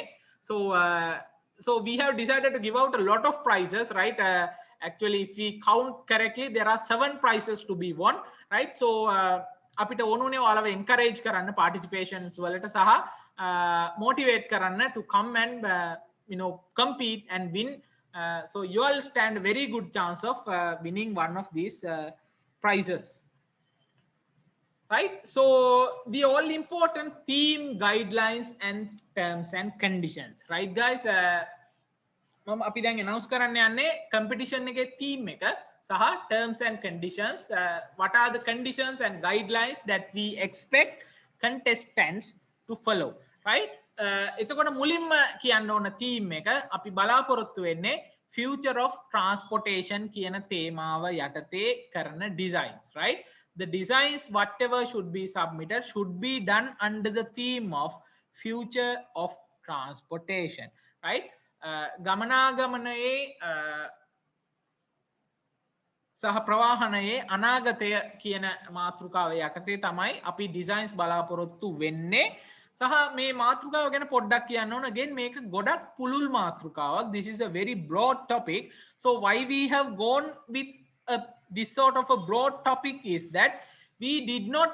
So we have decided to give out a lot of prizes, right? Actually, if we count correctly, there are 7 prizes to be won, right? So අපිට ඕනුනේ ඔයාලව encourage කරන්න participations වලට සහ motivate කරන්න to come and you know compete and win. So you all stand a very good chance of winning one of these prizes, right? So the all important theme, guidelines and terms and conditions, right guys? මම අපි දැන් announce කරන්න යන්නේ competition එකේ theme එක සහ terms and conditions. What are the conditions and guidelines that we expect contestants to follow, right? එතකොට මුලින්ම කියන්න ඕන theme එක අපි බලාපොරොත්තු වෙන්නේ future of transportation කියන තේමාව යටතේ කරන designs, right? The designs whatever should be submitted should be done under the theme of future of transportation, right? ගමනාගමනයේ සහ ප්‍රවාහනයේ අනාගතය කියන මාතෘකාව යටතේ තමයි අපි ඩිසයින්ස් බලාපොරොත්තු වෙන්නේ සහ මේ මාතෘකාව ගැන පොඩ්ඩක් කියන්න ඕන. again මේක ගොඩක් පුළුල් මාතෘකාවක්. This is a very broad topic, so why we have gone with this sort of a broad topic is that we did not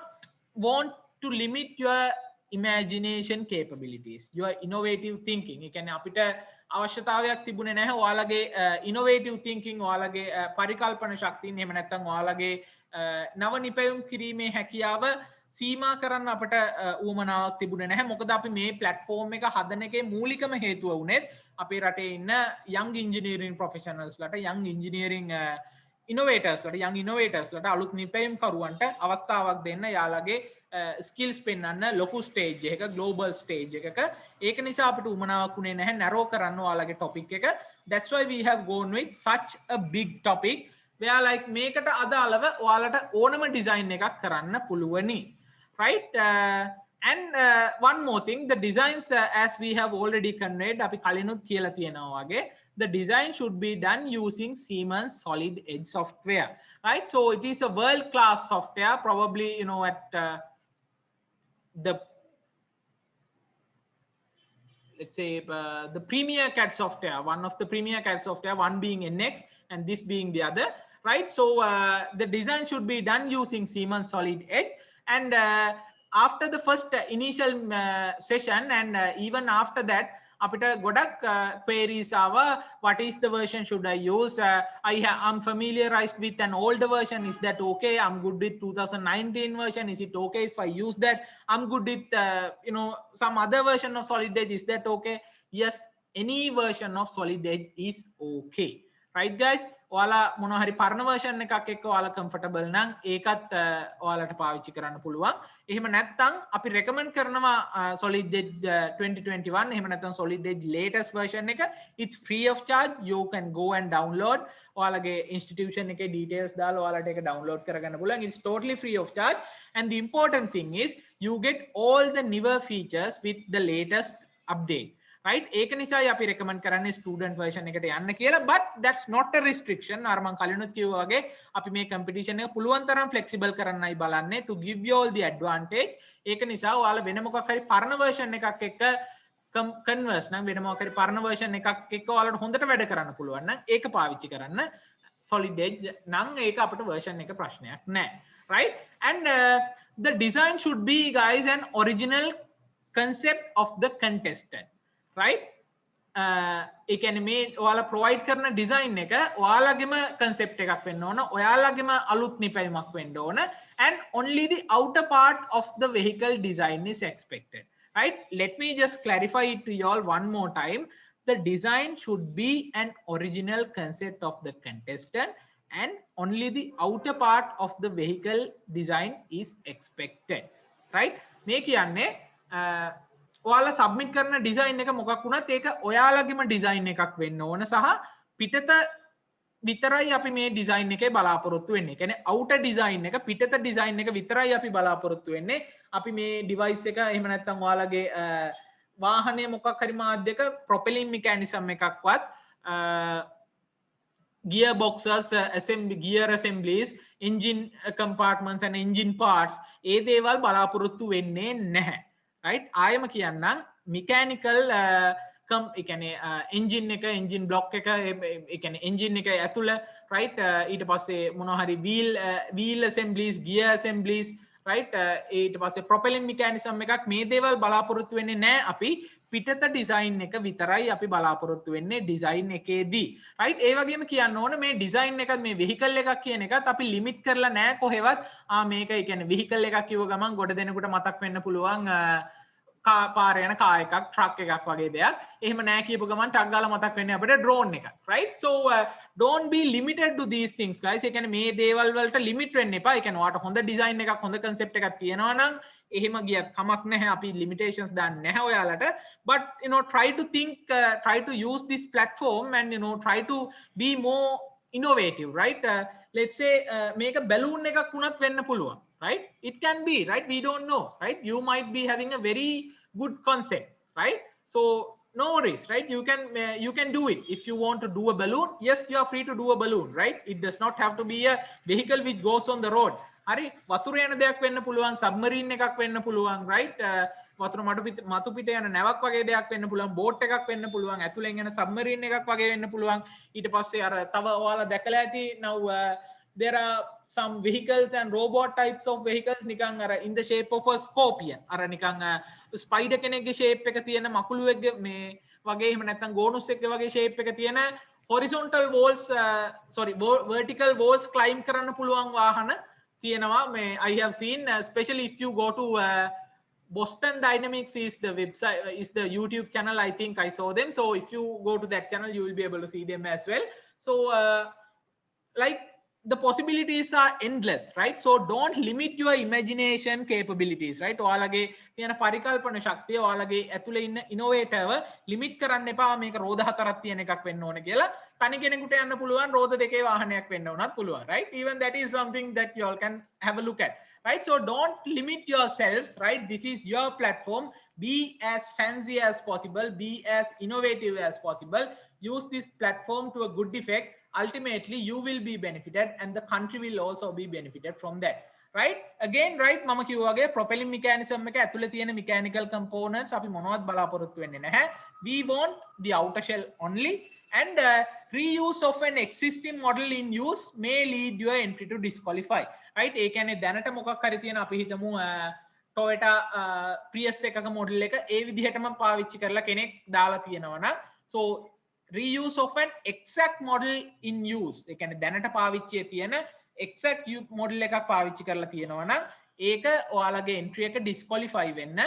want to limit your imagination capabilities, your innovative thinking. ඒ කියන්නේ අපිට අවශ්‍යතාවයක් තිබුණේ නැහැ ඔයාලගේ innovative thinking, ඔයාලගේ පරිකල්පන ශක්තිය, එහෙම නැත්නම් ඔයාලගේ නව නිපැයුම් කිරීමේ හැකියාව සීමා කරන්න අපට ඌමනාවක් තිබුණේ නැහැ. මොකද අපි මේ platform එක හදන එකේ මූලිකම හේතුව වුණේ අපේ රටේ ඉන්න young engineering professionals ලට, young engineering innovators ලට, young innovators ලට, අලුත් නිපැයුම් කරුවන්ට අවස්ථාවක් දෙන්න, යාළගේ skills පෙන්වන්න ලොකු stage එකක, global stage එකක. ඒක නිසා අපිට උමනාවක් උනේ නැහැ narrow කරන්න ඔයාලගේ topic එක. That's why we have gone with such a big topic where like මේකට අදාළව ඔයාලට ඕනම design එකක් කරන්න පුළුවනි, right? And one more thing, the designs as we have already conveyed, අපි කලිනුත් කියලා තියෙනවා වගේ, the design should be done using Siemens solid edge software, right? So it is a world class software, probably you know at the let's say the premier CAD software, one of the premier CAD software, one being NX and this being the other, right? So the design should be done using Siemens solid edge, and after the first initial session and even after that අපිට ගොඩක් queries ආවා. What is the version should I use? I'm familiarized with an older version, is that okay? I'm good with 2019 version, is it okay if I use that? I'm good with you know some other version of solid edge, is that okay? Yes, any version of solid edge is okay, right guys? ඔයාලා මොනවා හරි පරණ version එකක් එක්ක ඔයාලා comfortable නම් ඒකත් ඔයාලට පාවිච්චි කරන්න පුළුවන්. එහෙම නැත්නම් අපි recommend කරනවා solid edge 2021, එහෙම නැත්නම් solid edge latest version එක. It's free of charge, you can go and download. ඔයාලගේ institution එකේ details දාලා ඔයාලට ඒක download කරගන්න පුළුවන්. It's totally free of charge, and the important thing is you get all the newer features with the latest update, right? ඒක නිසායි අපි recommend කරන්නේ student version එකට යන්න කියලා. But that's not a restriction. අර මම කලිනුත් කිව්වා වගේ අපි මේ competition එක පුළුවන් තරම් flexible කරන්නයි බලන්නේ to give you all the advantage. ඒක නිසා ඔයාලා වෙන මොකක් හරි පරණ version එකක් එක්ක converse නම්, වෙන මොකක් හරි පරණ version එකක් එක්ක ඔයාලට හොඳට වැඩ කරන්න පුළුවන් නම් ඒක පාවිච්චි කරන්න. solid edge නම් ඒක අපිට version එක ප්‍රශ්නයක් නැහැ, right? And the design should be guys an original concept of the contestant, right? ඒ කියන්නේ මේ ඔයාලා provide කරන design එක ඔයාලගේම concept එකක් වෙන්න ඕන, ඔයාලගේම අලුත් නිපැයුමක් වෙන්න ඕන, and only the outer part of the vehicle design is expected, right? Let me just clarify it to you all one more time. The design should be an original concept of the contestant, and only the outer part of the vehicle design is expected, right? මේ කියන්නේ ඔයාලා submit කරන design එක මොකක් වුණත් ඒක ඔයාලගේම design එකක් වෙන්න ඕන සහ පිටත විතරයි අපි මේ ඩිසයින් එකේ බලාපොරොත්තු වෙන්නේ. කියන්නේ outer design එක, පිටත ඩිසයින් එක විතරයි අපි බලාපොරොත්තු වෙන්නේ. අපි මේ device එක එහෙම නැත්නම් ඔයාලගේ වාහනේ මොකක් හරි මාධ්‍යක propelling mechanism එකක්වත් gear boxes, gear assemblies, engine compartments and engine parts ඒ දේවල් බලාපොරොත්තු වෙන්නේ නැහැ, right? ආයම කියන්නම් mechanical ඒ කියන්නේ engine එක, engine block එක, ඒ කියන්නේ engine එක ඇතුළ, right? ඊට පස්සේ මොනවා හරි wheel assemblies, gear assemblies, right? ඊට පස්සේ propelling mechanism එකක්, මේ දේවල් බලාපොරොත්තු වෙන්නේ නැහැ අපි. පිටත ඩිසයින් එක විතරයි අපි බලාපොරොත්තු වෙන්නේ ඩිසයින් එකේදී, right? ඒ වගේම කියන්න ඕන මේ ඩිසයින් එකත් මේ vehicle එකක් කියන එකත් අපි ලිමිට් කරලා නැහැ කොහෙවත්. මේක ඒ කියන්නේ vehicle එකක් කිව්ව ගමන් ගොඩ දෙනෙකුට මතක් වෙන්න පුළුවන් පාර යන කා එකක් ට්‍රක් එකක් වගේ දෙයක් එහෙම නෑ කියපු ගමන් ටක් ගාලා මතක් වෙන්නේ අපිට ඩ්‍රෝන් එක right so don't be limited to these things guys ඒ කියන්නේ මේ දේවල් වලට limit වෙන්න එපා ඒ කියන්නේ ඔයාට හොඳ design එකක් හොඳ concept එකක් තියෙනවා නම් එහෙම ගියත් කමක් නැහැ අපි limitations දාන්නේ නැහැ ඔයාලට but you know try to think try to use this platform and you know try to be more innovative right let's say මේක balloon එකක් වුණත් වෙන්න පුළුවන් right it can be right we don't know right you might be having a very good concept right so no worries right you can do it if you want to do a balloon yes you are free to do a balloon right it does not have to be a vehicle which goes on the road hari වතුර යන දෙයක් වෙන්න පුළුවන් submarine එකක් වෙන්න පුළුවන් right වතුර මතු පිට යන නැවක් වගේ දෙයක් වෙන්න පුළුවන් boat එකක් වෙන්න පුළුවන් ඇතුලෙන් යන submarine එකක් වගේ වෙන්න පුළුවන් ඊට පස්සේ අර තව ඔයාලා දැකලා ඇති now there are some vehicles and robot types of vehicles නිකන් අර in the shape of a scorpion අර නිකන් spider කෙනෙක්ගේ shape එක තියෙන මකුළුවෙක්ගේ මේ වගේ එහෙම නැත්නම් ගෝනුස් එක්ක වගේ shape එක තියෙන horizontal walls vertical walls climb කරන්න පුළුවන් වාහන තියෙනවා මේ I have seen especially if you go to Boston Dynamics is the website is the YouTube channel I think I saw them so if you go to that channel you will be able to see them as well so like the possibilities are endless right so don't limit your imagination capabilities right ඔයාලගේ තියෙන පරිකල්පන ශක්තිය ඔයාලගේ ඇතුලේ ඉන්න innovatorව limit කරන්න එපා මේක රෝද හතරක් තියෙන එකක් වෙන්න ඕන කියලා තනි කෙනෙකුට යන්න පුළුවන් රෝද දෙකේ වාහනයක් වෙන්න උනත් පුළුවන් right even that is something that you all can have a look at right so don't limit yourselves right this is your platform be as fancy as possible be as innovative as possible use this platform to a good effect ultimately you will be benefited and the country will also be benefited from that right again right mama කිව්වා වගේ propelling mechanism එක ඇතුලේ තියෙන mechanical components අපි මොනවත් බලාපොරොත්තු වෙන්නේ නැහැ we want the outer shell only and reuse of an existing model in use may lead your entry to disqualify right ඒ කියන්නේ දැනට මොකක් හරි තියෙන අපි හිතමු Toyota Prius එකක model එක ඒ විදිහටම පාවිච්චි කරලා කෙනෙක් දාලා තියෙනවා නම් so reuse of an exact model in use ඒ කියන්නේ දැනට පාවිච්චියේ තියෙන exact model එකක් පාවිච්චි කරලා තියෙනවා නම් ඒක ඔයාලගේ entry එක disqualify වෙන්න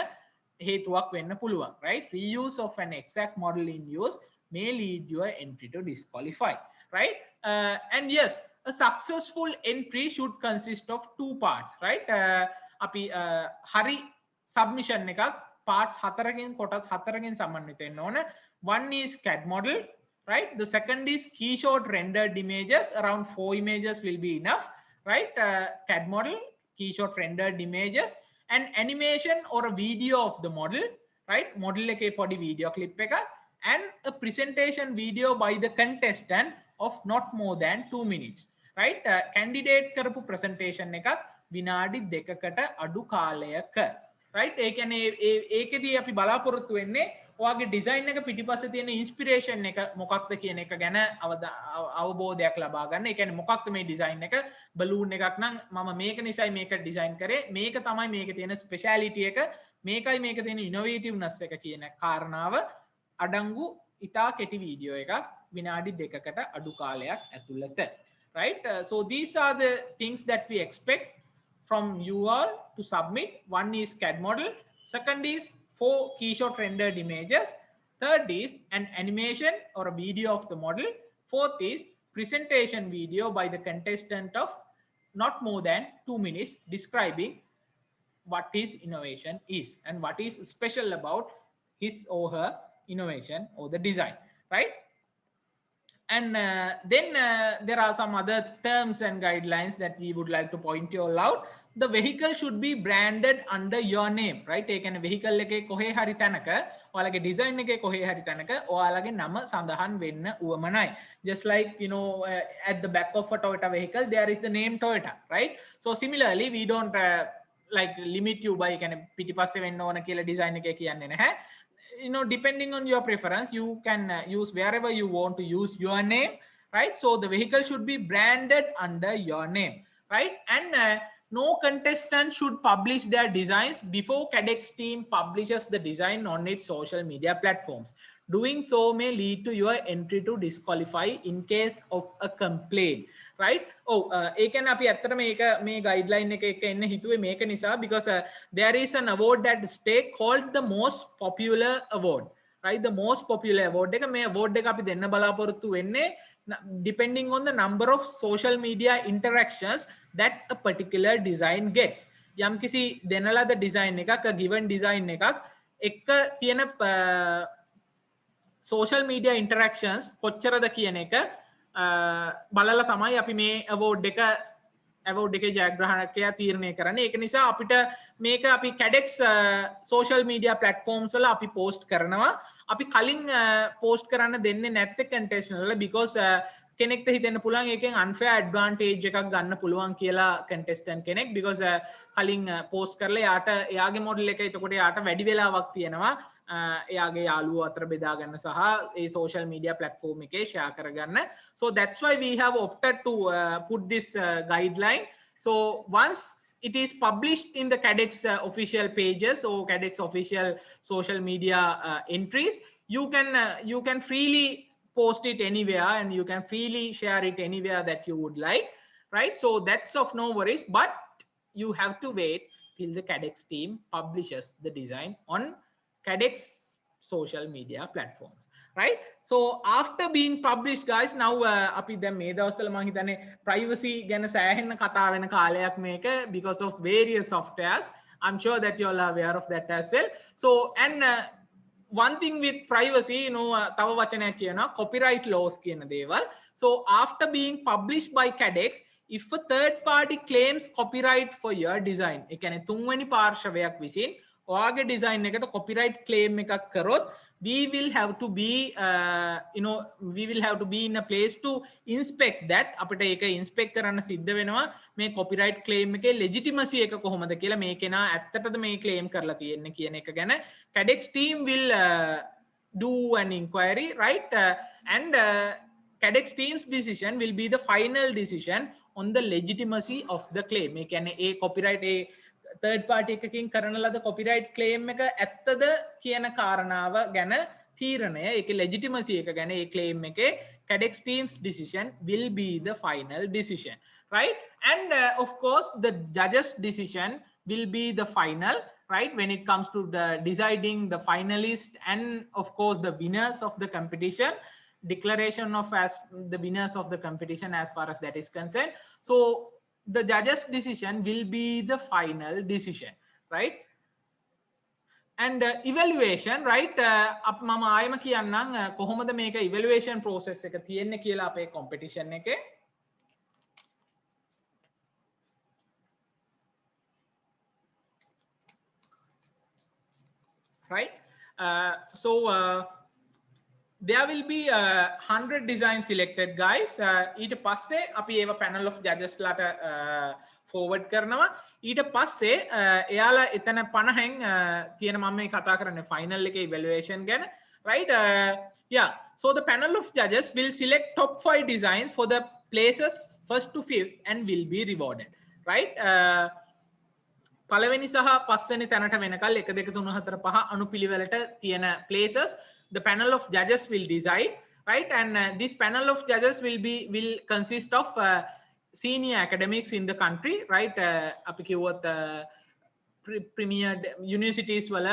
හේතුවක් වෙන්න පුළුවන් right reuse of an exact model in use may lead your entry to disqualify right and yes a successful entry should consist of two parts right අපි hari submission එකක් parts හතරකින් කොටස් හතරකින් සමන්විත වෙන්න ඕන one is CAD model right the second is keyshot rendered images around 4 images will be enough right CAD model keyshot rendered images and animation or a video of the model right model එකේ පොඩි video clip එක and a presentation video by the contestant of not more than 2 minutes right candidate කරපු presentation එකක් විනාඩි 2කට අඩු කාලයක right ඒ කියන්නේ ඒකෙදී අපි බලාපොරොත්තු වෙන්නේ ඔයාගේ ඩිසයින් එක පිටිපස්සේ තියෙන ඉන්ස්පිරේෂන් එක මොකක්ද කියන එක ගැන අවබෝධයක් ලබා ගන්න. ඒ කියන්නේ මොකක්ද මේ ඩිසයින් එක බලූන් එකක් නම් මම මේක නිසායි මේක ඩිසයින් කරේ. මේක තමයි මේකේ තියෙන ස්පෙෂැලිටි එක. මේකයි මේකේ තියෙන ඉනෝවේටිව්නස් එක කියන කාරණාව අඩංගු ඉතා කෙටි වීඩියෝ එකක් විනාඩි 2කට අඩු කාලයක් ඇතුළත. Right? So these are the things that we expect from you all to submit. One is CAD model. Second is 4 keyshot rendered images. Third is an animation or a video of the model. Fourth is presentation video by the contestant of not more than 2 minutes describing what his innovation is and what is special about his or her innovation or the design, right? And then there are some other terms and guidelines that we would like to point you all out. The vehicle should be branded under your name, right? ඒ කියන්නේ vehicle එකේ කොහේ හරි තැනක ඔයාලගේ design එකේ කොහේ හරි තැනක ඔයාලගේ නම සඳහන් වෙන්න උවමනයි. Just like you know at the back of a Toyota vehicle there is the name Toyota, right? So similarly we don't like limit you by කියන්නේ පිටිපස්සේ වෙන්න ඕන කියලා design එකේ කියන්නේ නැහැ. You know depending on your preference you can use wherever you want to use your name, right? So the vehicle should be branded under your name, right? And No contestant should publish their designs before CADeX team publishes the design on its social media platforms. Doing so may lead to your entry to disqualify in case of a complaint, right? Oh, ඒකන අපි ඇත්තට මේ guideline එක එන්න හිතුවේ මේක නිසා because there is an award at stake called the most popular award, right? The most popular award එක මේ award එක අපි දෙන්න බලාපොරොත්තු වෙන්නේ depending on the number of social media interactions that a particular design gets. යම් කිසි දෙන ලද design එකක්, a given design එකක් එක්ක තියෙන social media interactions කොච්චරද කියන එක බලලා තමයි අපි මේ award එකේ ජයග්‍රාහකයා තීරණය කරන්නේ. ඒක නිසා අපිට මේක අපි CADeX social media platforms වල අපි post කරනවා. අපි කලින් post කරන්න දෙන්නේ නැත්තේ contestant වල because කෙනෙක්ට හිතෙන්න පුළුවන් ඒකෙන් unfair advantage එකක් ගන්න පුළුවන් කියලා contestant කෙනෙක් because කලින් post කරලා එයාගේ model එක එතකොට එයාට වැඩි වෙලාවක් තියෙනවා එයාගේ යාළුවෝ අතර බෙදා ගන්න සහ ඒ social media platform එකේ share කරගන්න. So that's why we have opted to put this guideline. So once it is published in the CADeX official pages or CADeX official social media entries, you can freely post it anywhere and you can freely share it anywhere that you would like, right? So that's of no worries, but you have to wait till the CADeX team publishes the design on CADeX social media platforms, right? So after being published, guys, now අපි දැන් මේ දවස්වල මම හිතන්නේ privacy ගැන සෑහෙන කතා වෙන කාලයක් මේක because of various softwares. I'm sure that you all are aware of that as well. So and one thing with privacy, you know, තව වචනයක් කියනවා copyright laws කියන දේවල්. So after being published by CADeX, if a third party claims copyright for your design, ඒ කියන්නේ තුන්වෙනි පාර්ශවයක් විසින් ඔයාගේ design එකට copyright claim එකක් කරොත්, we will have to be in a place to inspect that. අපිට ඒක inspect කරන්න සිද්ධ වෙනවා මේ copyright claim එකේ legitimacy එක කොහොමද කියලා, මේ කෙනා ඇත්තටද මේ claim කරලා තියෙන්නේ කියන එක ගැන CADeX team will do an inquiry, right? And CADeX team's decision will be the final decision on the legitimacy of the claim. මේ කියන්නේ ඒ copyright third party එකකින් කරන ලද copyright claim එක ඇත්තද කියන කාරණාව ගැන තීරණය, ඒකේ legitimacy එක ගැන ඒ claim එකේ CADeX team's decision will be the final decision, right? And of course the judges decision will be the final, right, when it comes to the deciding the finalist and of course the winners of the competition, declaration of as the winners of the competition as far as that is concerned. So the judge's decision will be the final decision, right? And evaluation, right? මම ආයෙම කියන්නම් කොහොමද මේක evaluation process එක තියෙන්නේ කියලා අපේ competition එකේ. Right? So there will be 100 designs selected, guys. ඊට පස්සේ අපි ඒව panel of judges ලාට forward කරනවා. ඊට පස්සේ එයාලා එතන 50න් තියෙන මම මේ කතා කරන්නේ final එකේ evaluation ගැන, right? Yeah, so the panel of judges will select top 5 designs for the places 1st to 5th and will be rewarded, right? පළවෙනි සහ පස්වෙනි තැනට වෙනකල් 1 2 3 4 5 අනුපිළිවෙලට තියෙන places the panel of judges will decide, right? And this panel of judges will consist of senior academics in the country, right? අපි කිව්වොත් premier universities වල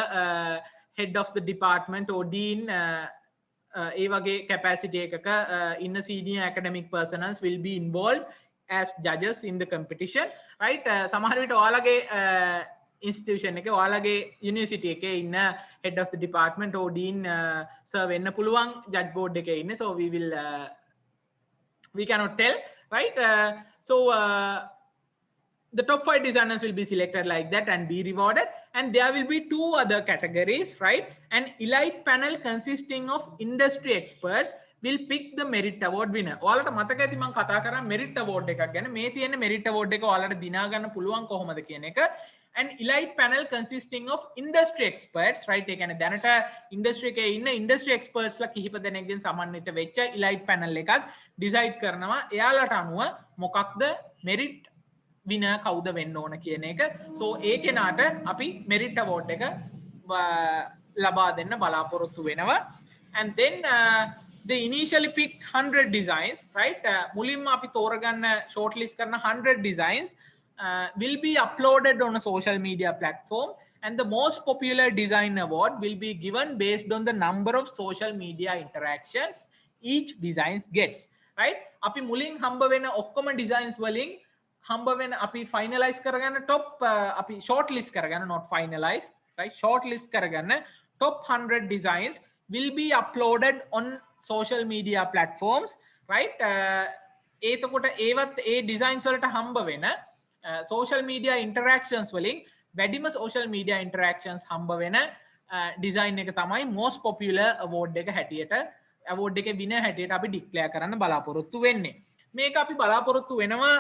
head of the department or dean ඒ වගේ capacity එකක in senior academic personnel will be involved as judges in the competition, right? සමහර විට ඔයාලගේ institution එකේ ඔයාලගේ university එකේ ඉන්න head of the department or dean sir වෙන්න පුළුවන් judge board එකේ ඉන්නේ. So we cannot tell, right? So the top 5 designers will be selected like that and be rewarded, and there will be 2 other categories, right? An elite panel consisting of industry experts will pick the merit award winner. ඔයාලට මතක ඇති මම කතා කරා merit award එකක් ගැන. මේ තියෙන merit award එක ඔයාලට දිනා ගන්න පුළුවන් කොහොමද කියන එක. An elite panel consisting of industry experts, right? ඒ කියන්නේ දැනට industry එකේ ඉන්න industry experts ලා කිහිප දෙනෙක්ගෙන් සමන්විත වෙච්ච elite panel එකක් decide කරනවා එයාලට අනුව මොකක්ද merit winner කවුද වෙන්න ඕන කියන එක. So ඒ කෙනාට අපි merit award එක ලබා දෙන්න බලාපොරොත්තු වෙනවා. And then they initially picked 100 designs, right? මුලින්ම අපි තෝරගන්න shortlist කරන 100 designs will be uploaded on a social media platform, and the most popular design award will be given based on the number of social media interactions each design gets, right? අපි මුලින් හම්බ වෙන ඔක්කොම designs වලින් හම්බ වෙන අපි finalize කරගන්න top අපි shortlist කරගන්න, not finalize, right? Shortlist කරගන්න top 100 designs will be uploaded on social media platforms, right? එතකොට ඒවත් ඒ designs වලට හම්බ වෙන social media interactions වලින් වැඩිම social media interactions හම්බ වෙන design එක තමයි most popular award එක හැටියට award එකේ winner හැටියට අපි declare කරන්න බලාපොරොත්තු වෙන්නේ. මේක අපි බලාපොරොත්තු වෙනවා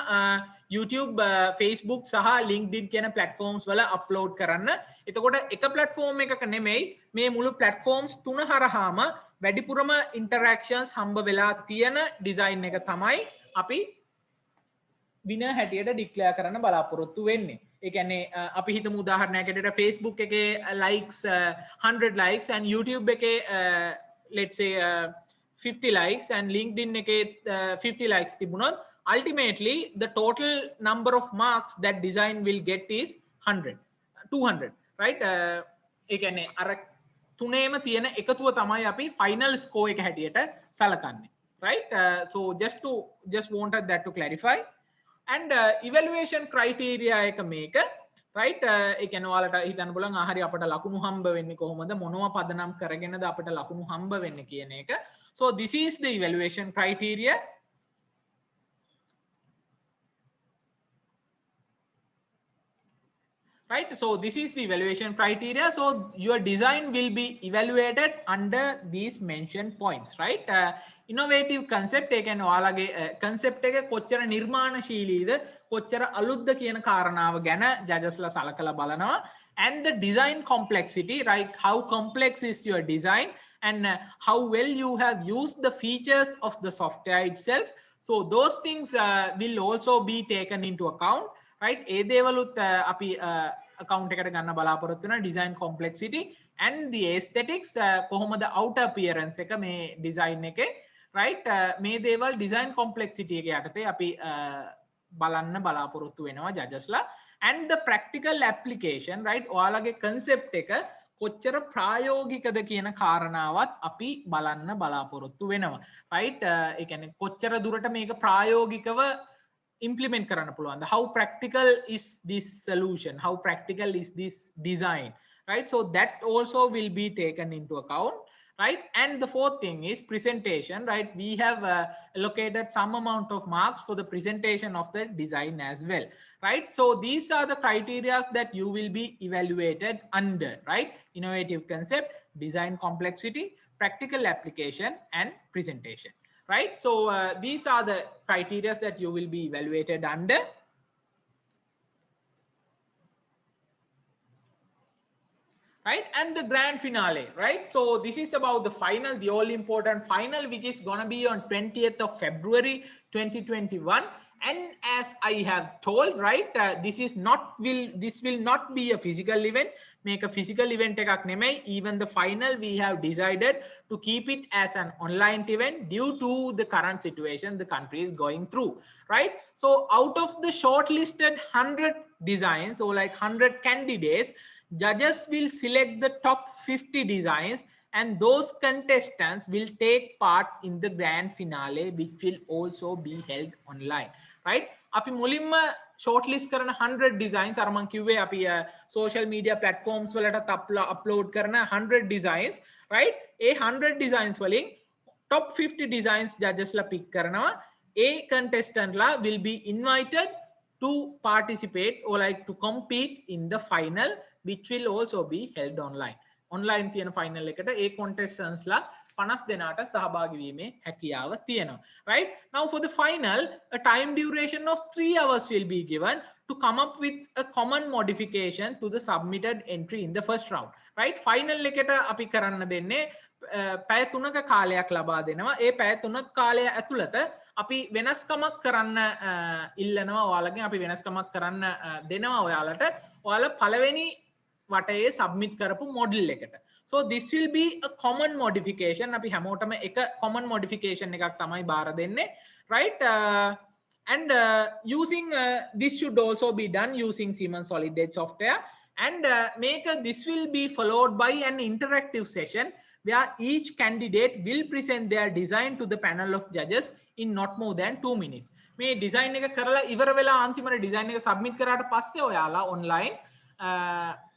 YouTube, Facebook සහ LinkedIn කියන platforms වල upload කරන්න. එතකොට එක platform එකක නෙමෙයි මේ මුළු platforms තුන හරහාම වැඩිපුරම interactions හම්බ වෙලා තියෙන design එක තමයි අපි winner හැටියට declare කරන්න බලාපොරොත්තු වෙන්නේ. ඒ කියන්නේ අපි හිතමු උදාහරණයක් ඇරෙට Facebook එකේ likes 100 likes and YouTube එකේ let's say 50 likes and LinkedIn එකේ 50 likes තිබුණොත් ultimately the total number of marks that design will get is 100 200, right? ඒ කියන්නේ අර තුනේම තියෙන එකතුව තමයි අපි final score එක හැටියට සලකන්නේ, right? So just wanted that to clarify. And evaluation criteria එක මේක, right? ඒ කියන්නේ ඔයාලට හිතන්න බලන්න ආහරි අපට ලකුණු හම්බ වෙන්නේ කොහොමද, මොනවා පදනම් කරගෙනද අපට ලකුණු හම්බ වෙන්නේ කියන එක. So this is the evaluation criteria. Right, so this is the evaluation criteria. So your design will be evaluated under these mentioned points, right? Innovative concept එකෙන් ඔයාලගේ concept එක කොච්චර නිර්මාණශීලීද, කොච්චර අලුත්ද කියන කාරණාව ගැන ජජස්ලා සලකලා බලනවා. And the design complexity, right? How complex is your design and how well you have used the features of the software itself. So those things will also be taken into account, right? ඒ දේවලුත් අපි account එකට ගන්න බලාපොරොත්තු වෙන design complexity and the aesthetics, කොහොමද outer appearance එක මේ design එකේ, right? මේ දේවල් design complexity එක යටතේ අපි බලන්න බලාපොරොත්තු වෙනවා judgesලා. And the practical application, right? ඔයාලගේ concept එක කොච්චර ප්‍රායෝගිකද කියන කාරණාවත් අපි බලන්න බලාපොරොත්තු වෙනවා, right? ඒ කියන්නේ කොච්චර දුරට මේක ප්‍රායෝගිකව implement කරන්න පුළුවන්ද, how practical is this solution, how practical is this design, right? So that also will be taken into account, right? And the fourth thing is presentation, right? We have allocated some amount of marks for the presentation of the design as well, right? So these are the criteria that you will be evaluated under, right? Innovative concept, design complexity, practical application and presentation, right? So these are the criteria that you will be evaluated under. Right, and the grand finale, right? So this is about the final, the all important final, which is going to be on 20th of February 2021. And as I have told, right, this will not be a physical event. Make a physical event ekak nemai. Even the final we have decided to keep it as an online event due to the current situation the country is going through, right? So out of the shortlisted 100 designs, or like 100 candidates, judges will select the top 50 designs and those contestants will take part in the grand finale, which will also be held online, right? අපි මුලින්ම shortlist කරන 100 designs අර මම කිව්වේ අපි social media platforms වලට upload කරන 100 designs, right? ඒ 100 designs වලින් top 50 designs judges ලා pick කරනවා. ඒ contestant ලා will be invited to participate or like to compete in the final, which will also be held online. Online තියෙන final එකට ඒ contestants ලා 50 දෙනාට සහභාගී වීමේ හැකියාව තියෙනවා, right? Now for the final, a time duration of 3 hours will be given to come up with a common modification to the submitted entry in the first round, right? Final එකට අපි කරන්න දෙන්නේ පැය 3ක කාලයක් ලබා දෙනවා. ඒ පැය 3ක කාලය ඇතුළත අපි වෙනස්කමක් කරන්න ඉල්ලනවා ඔයාලගෙන් අපි වෙනස්කමක් කරන්න දෙනවා ඔයාලට ඔයාලා පළවෙනි වටේ සබ්මිට් කරපු මොඩල් එකට. So this will be a common modification. අපි හැමෝටම එක common modification එකක් තමයි බාර දෙන්නේ, right? And using this should also be done using Siemens Solid Edge software, and this will be followed by an interactive session where each candidate will present their design to the panel of judges in not more than 2 minutes. මේ design එක කරලා ඉවර වෙලා අන්තිමට design එක submit කරාට පස්සේ ඔයාලා online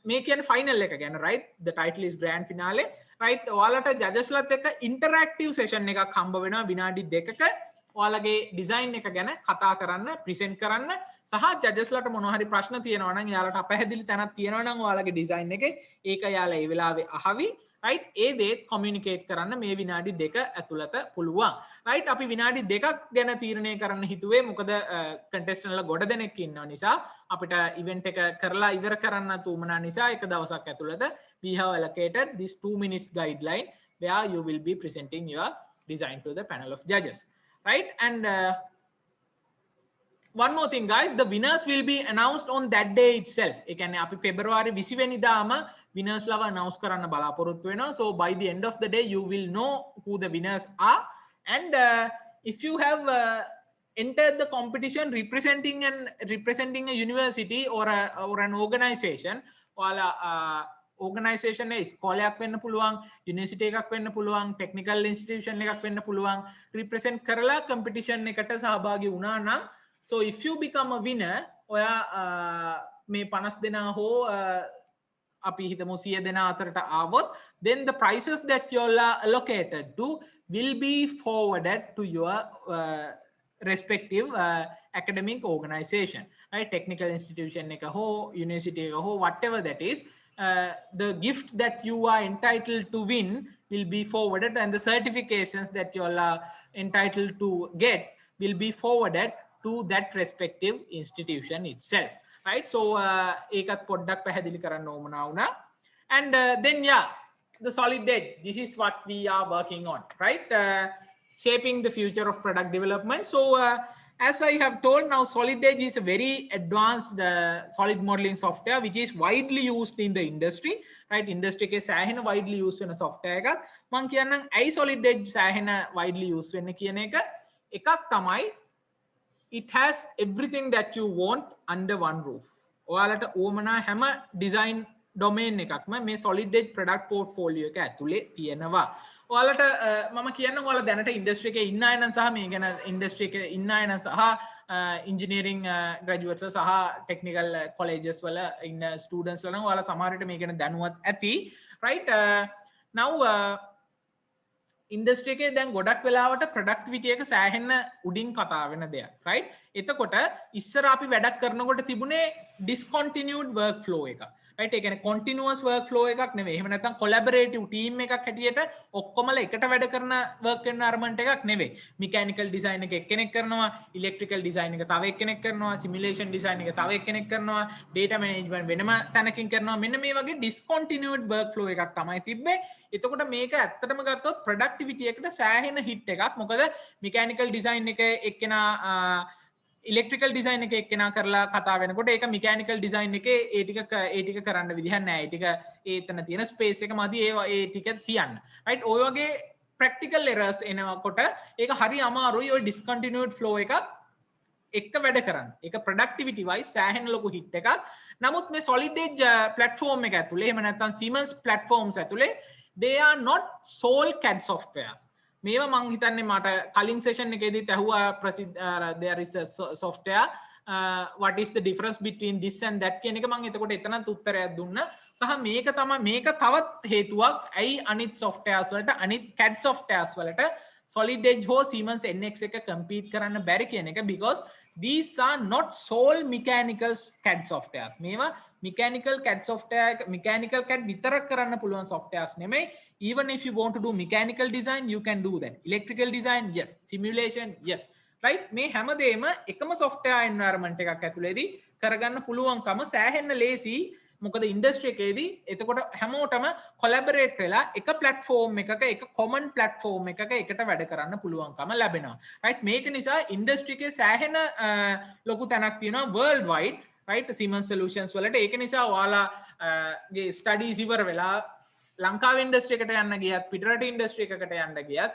මේ කියන්නේ final එක ගැන, right? The title is grand finale, right? ඔයාලට judges ලත් එක්ක interactive session එකක් හම්බ වෙනවා විනාඩි 2ක. ඔයාලගේ design එක ගැන කතා කරන්න, present කරන්න, සහ judges ලට මොනවා හරි ප්‍රශ්න තියෙනවා නම් යාලට අපැහැදිලි තැනක් තියෙනවා නම් ඔයාලගේ design එකේ ඒක යාලා ඒ වෙලාවේ අහවි, right? ඒ දේත් communicate කරන්න මේ විනාඩි 2 ඇතුළත පුළුවන්, right? අපි විනාඩි 2ක් ගැන තීරණය කරන්න හිතුවේ මොකද contestant ලා ගොඩ දෙනෙක් ඉන්නවා නිසා අපිට event එක කරලා ඉවර කරන්න තුමනා නිසා එක දවසක් ඇතුළත we have allocated this 2 minutes guideline where you will be presenting your design to the panel of judges, right? And one more thing guys, the winners will be announced on that day itself. ඒ කියන්නේ අපි පෙබරවාරි 20 වෙනිදාම winners ලව announce කරන්න බලාපොරොත්තු වෙනවා. So by the end of the day you will know who the winners are, and if you have entered the competition representing a university or an organization, ඔයාලා organization එක ස්කෝලයක් වෙන්න පුළුවන්, university එකක් වෙන්න පුළුවන්, technical institution එකක් වෙන්න පුළුවන්, represent කරලා competition එකට සහභාගී වුණා නම්, so if you become a winner, ඔයා මේ 50 දෙනා හෝ අපි හිතමු 100 දෙනා අතරට ආවොත්, then the prices that you are allocated to will be forwarded to your respective academic organization, right? Technical institution එක හෝ university එක හෝ whatever that is, the gift that you are entitled to win will be forwarded, and the certifications that you are entitled to get will be forwarded to that respective institution itself, right? So ඒකත් පොඩ්ඩක් පැහැදිලි කරන්න ඕමනා වුණා. And then the Solid Edge, this is what we are working on, right? Shaping the future of product development. So as I have told, now Solid Edge is a very advanced solid modeling software which is widely used in the industry, right? Industry එකේ සෑහෙන widely used වෙන software එකක්. මම කියන්නම් ඇයි Solid Edge සෑහෙන widely used වෙන්නේ කියන එක. එකක් තමයි, it has everything that you want under one roof. ඔයාලට ඕමනා හැම design domain එකක්ම මේ Solid Edge product portfolio එක ඇතුලේ තියෙනවා. ඔයාලට මම කියන්න ඔයාලා දැනට industry එකේ ඉන්න අය නම් සහ මේ ගැන industry එකේ ඉන්න අය නම් සහ engineering graduates සහ technical colleges වල ඉන්න students ලා නම් ඔයාලා සමහර විට මේ ගැන දැනුවත් ඇති, right? Now industry එකේ දැන් ගොඩක් වෙලාවට productivity එක සෑහෙන්න උඩින් කතා වෙන දෙයක්, right? එතකොට ඉස්සර අපි වැඩක් කරනකොට තිබුණේ discontinued workflow එක, right? ඒ කියන්නේ continuous workflow එකක් නෙවෙයි. එහෙම නැත්නම් collaborative team එකක් හැටියට ඔක්කොමලා එකට වැඩ කරන work environment එකක් නෙවෙයි. mechanical design එක එක්කෙනෙක් කරනවා, electrical design එක තව එක්කෙනෙක් කරනවා, simulation design එක තව එක්කෙනෙක් කරනවා, data management වෙනම තැනකින් කරනවා. මෙන්න මේ වගේ discontinued workflow එකක් තමයි තිබ්බේ. එතකොට මේක ඇත්තටම ගත්තොත් productivity එකට සෑහෙන hit එකක්. මොකද mechanical design එක එක්කෙනා electrical design එක එක්කෙනා කරලා කතා වෙනකොට ඒක mechanical design එකේ ඒ ටික කරන්න විදිහක් නැහැ. ඒ ටික ඒතන තියෙන space එක මදි ඒ ටික තියන්න, right? ඔය වගේ practical errors එනකොට ඒක හරි අමාරුයි ඔය discontinued flow එකක් එක්ක වැඩ කරන්න. ඒක productivity wise සෑහෙන ලොකු hit එකක්. නමුත් මේ Solid Edge platform එක ඇතුලේ එහෙම නැත්නම් Siemens platforms ඇතුලේ they are not sole CAD softwares. මේවා මං හිතන්නේ මට කලින් session එකේදීත් ඇහුවා there is a software, what is the difference between this and that කියන එක මං එතකොට එතනත් උත්තරයක් දුන්නා. සහ මේක තමයි මේක තවත් හේතුවක් ඇයි අනිත් softwares වලට අනිත් CAD softwares වලට Solid Edge හෝ Siemens NX එක compete කරන්න බැරි කියන එක, because these are not sole mechanical CAD softwares. මේවා mechanical CAD software, mechanical CAD විතරක් කරන්න පුළුවන් softwares නෙමෙයි. Even if you want to do mechanical design, you can do that. Electrical design, yes. Simulation, yes. Right? මේ හැමදේම එකම software environment එකක් ඇතුලේදී කරගන්න පුළුවන්කම සෑහෙන්න ලේසි මොකද ඉන්ඩස්ට්‍රි එකේදී එතකොට හැමෝටම කොලැබරේට් වෙලා එක ප්ලැට්ෆෝම් එකක එක කොමන් ප්ලැට්ෆෝම් එකක එකට වැඩ කරන්න පුළුවන්කම ලැබෙනවා. right මේක නිසා ඉන්ඩස්ට්‍රි එකේ සෑහෙන ලොකු තැනක් තියෙනවා world wide right Siemens solutions වලට. ඒක නිසා ඔයාලාගේ ස්ටඩීස් ඉවර වෙලා ලංකාවේ ඉන්ඩස්ට්‍රි එකට යන්න ගියත් පිටරට ඉන්ඩස්ට්‍රි එකකට යන්න ගියත්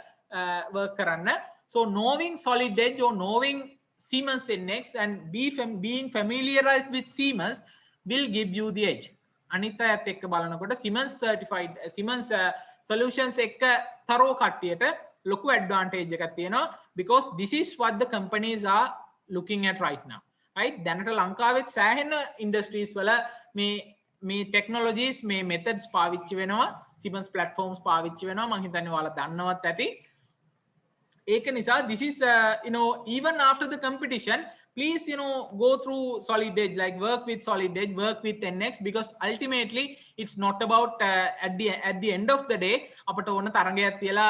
work කරන්න. So knowing solid edge or knowing Siemens NX and being familiarized with Siemens will give you the edge. අනිත් අයත් එක්ක බලනකොට Siemens certified Siemens solutions එක්ක thorough කට්ටියට ලොකු advantage එකක් තියෙනවා because this is what the companies are looking at right now. right දැනට ලංකාවෙත් සෑහෙන industries වල මේ technologies මේ methods පාවිච්චි වෙනවා Siemens platforms පාවිච්චි වෙනවා මම හිතන්නේ ඔයාලා දන්නවත් ඇති. ඒක නිසා this is even after the competition please go through solid edge, like work with solid edge, work with NX, because ultimately it's not about at the end of the day අපට ඕන තරංගයක් තියලා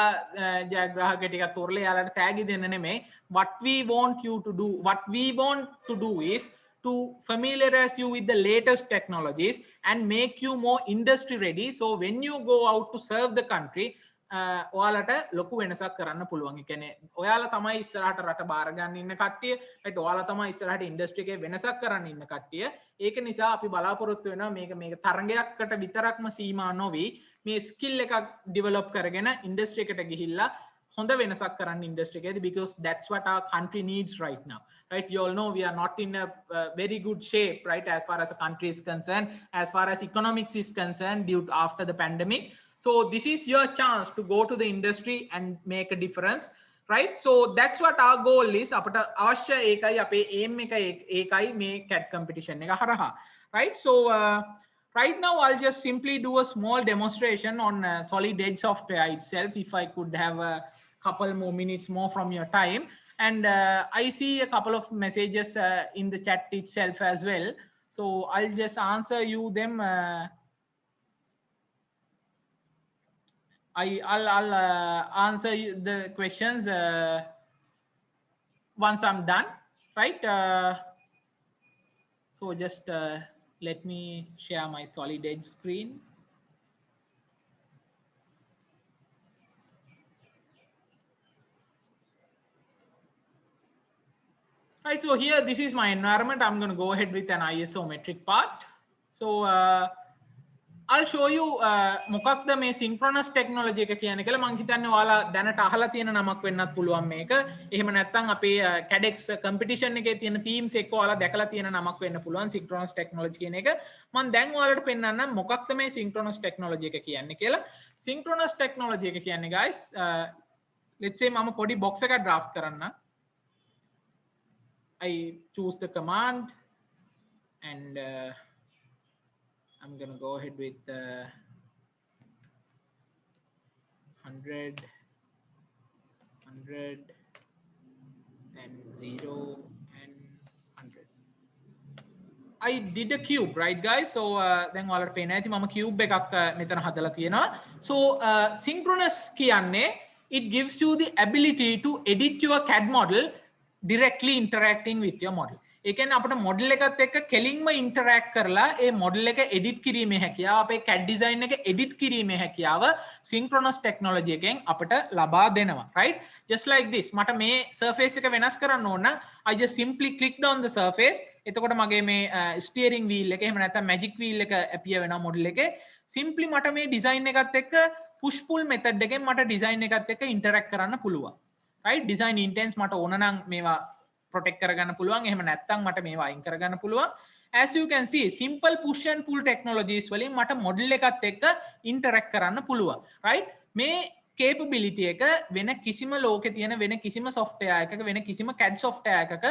ජයග්‍රාහක ටිකක් තෝරලා යාලට තෑගි දෙන්න නෙමෙයි. What we want to do is to familiarize you with the latest technologies and make you more industry ready, so when you go out to serve the country ඔයාලට ලොකු වෙනසක් කරන්න පුළුවන්. ඒ කියන්නේ ඔයාලා තමයි ඉස්සරහට රට බාර ගන්න ඉන්න කට්ටිය. ඒත් ඔයාලා තමයි ඉස්සරහට ඉන්ඩස්ට්‍රි එකේ වෙනසක් කරන්න ඉන්න කට්ටිය. ඒක නිසා අපි බලාපොරොත්තු වෙනවා මේක තරඟයකට විතරක්ම සීමා නොවි මේ ස්කිල් එකක් ඩෙවලොප් කරගෙන ඉන්ඩස්ට්‍රි එකට ගිහිල්ලා හොඳ වෙනසක් කරන්න ඉන්ඩස්ට්‍රි එකේදී, because that's what our country needs right now. right you all know we are not in a very good shape right as far as the country is concerned, as far as economics is concerned due to after the pandemic. So this is your chance to go to the industry and make a difference, right? So that's what our goal is. අපට අවශ්‍ය ඒකයි අපේ aim එක ඒකයි මේ CAD competition එක හරහා, right? So right now I'll just simply do a small demonstration on solid edge software itself, if I could have a couple more minutes more from your time. And I see a couple of messages in the chat itself as well, so I'll just answer you them. I'll answer the questions once I'm done, right? So just let me share my solid edge screen. Right, so here this is my environment. I'm going to go ahead with an isometric part. So I'll show you මොකක්ද මේ synchronous technology එක කියන්නේ කියලා. මම හිතන්නේ ඔයාලා දැනට අහලා තියෙන නමක් වෙන්නත් පුළුවන් මේක. එහෙම නැත්නම් අපේ CADeX competition එකේ තියෙන themes එක්ක ඔයාලා දැකලා තියෙන නමක් වෙන්න පුළුවන් synchronous technology කියන එක. මම දැන් ඔයාලට පෙන්නන්නම් මොකක්ද මේ synchronous technology එක කියන්නේ කියලා. synchronous technology එක කියන්නේ guys, let's say මම පොඩි box එකක් draft කරන්න. I choose the command and I'm going to go ahead with 100 and 0 and 100. I did a cube, right guys? So then ඔයාලට පේනවා ඇති මම cube එකක් මෙතන හදලා තියෙනවා. So synchronous කියන්නේ it gives you the ability to edit your CAD model directly interacting with your model. ඒ කියන්නේ අපිට මොඩල් එකත් එක්ක කෙලින්ම ඉන්ටරැක්ට් කරලා ඒ මොඩල් එක එඩිට් කිරීමේ හැකියාව, අපේ CAD design එක එඩිට් කිරීමේ හැකියාව synchronous technology එකෙන් අපිට ලබා දෙනවා, right? Just like this. මට මේ surface එක වෙනස් කරන්න ඕන නම් I just simply clicked on the surface. එතකොට මගේ මේ steering wheel එක එහෙම නැත්නම් magic wheel එක appear වෙනවා මොඩල් එකේ. simply මට මේ design එකත් එක්ක push pull method එකෙන් මට design එකත් එක්ක interact කරන්න පුළුවන්. right? design intents මට ඕන නම් මේවා protect කරගන්න පුළුවන්, එහෙම නැත්නම් මට මේවා අයින් කරගන්න පුළුවන්. as you can see simple push and pull technologies වලින් මට model එකත් එක්ක interact කරන්න පුළුවන්, right? මේ capability එක වෙන කිසිම ලෝකේ තියෙන වෙන කිසිම software එකක වෙන කිසිම CAD software එකක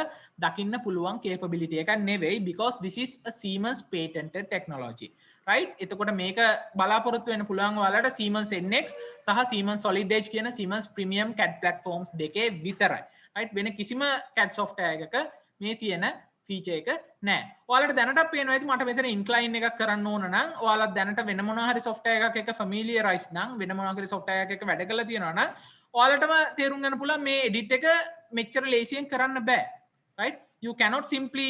දකින්න පුළුවන් capability එකක් නෙවෙයි, because this is a Siemens patented technology, right? එතකොට මේක බලාපොරොත්තු වෙන්න පුළුවන් ඔයාලට Siemens NX සහ Siemens Solid Edge කියන Siemens premium CAD platforms දෙකේ විතරයි, right? වෙන කිසිම CAD software එකක මේ තියෙන feature එක නැහැ. ඔයාලට දැනටත් පේනවා ඇති මට මෙතන incline එකක් කරන්න ඕන නම් ඔයාලා දැනට වෙන මොනවා හරි software එකක් එක්ක familiarize නම් වෙන මොනවා හරි software එකක් එක්ක වැඩ කරලා තියෙනවා නම් ඔයාලටම තේරුම් ගන්න පුළුවන් මේ edit එක මෙච්චර ලේසියෙන් කරන්න බෑ, right? you cannot simply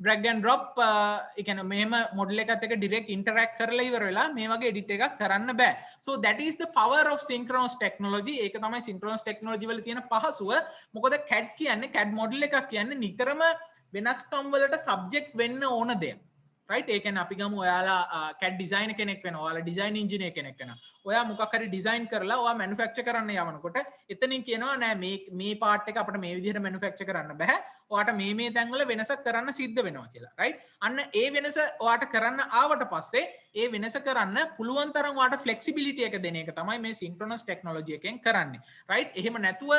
drag and drop ඒ කියන්නේ මෙහෙම model එකත් එක්ක direct interact කරලා ඉවර වෙලා මේ වගේ edit එකක් කරන්න බෑ. So that is the power of synchronous technology. ඒක තමයි synchronous technology වල තියෙන පහසුව. මොකද CAD කියන්නේ CAD model එකක් කියන්නේ නිතරම වෙනස්කම් වලට subject වෙන්න ඕන දෙයක්. right ඒ කියන්නේ අපි ගමු ඔයාලා CAD designer කෙනෙක් වෙනවා. ඔයාලා design engineer කෙනෙක් වෙනවා. ඔයා මොකක් හරි design කරලා ඔයා manufacture කරන්න යවනකොට එතනින් කියනවා නෑ මේ part එක අපිට මේ විදිහට manufacture කරන්න බෑ. ඔයාට මේ තැන් වල වෙනසක් කරන්න සිද්ධ වෙනවා කියලා. right අන්න ඒ වෙනස ඔයාට කරන්න ආවට පස්සේ ඒ වෙනස කරන්න පුළුවන් තරම් ඔයාට flexibility එක දෙන එක තමයි මේ synchronous technology එකෙන් කරන්නේ. right එහෙම නැතුව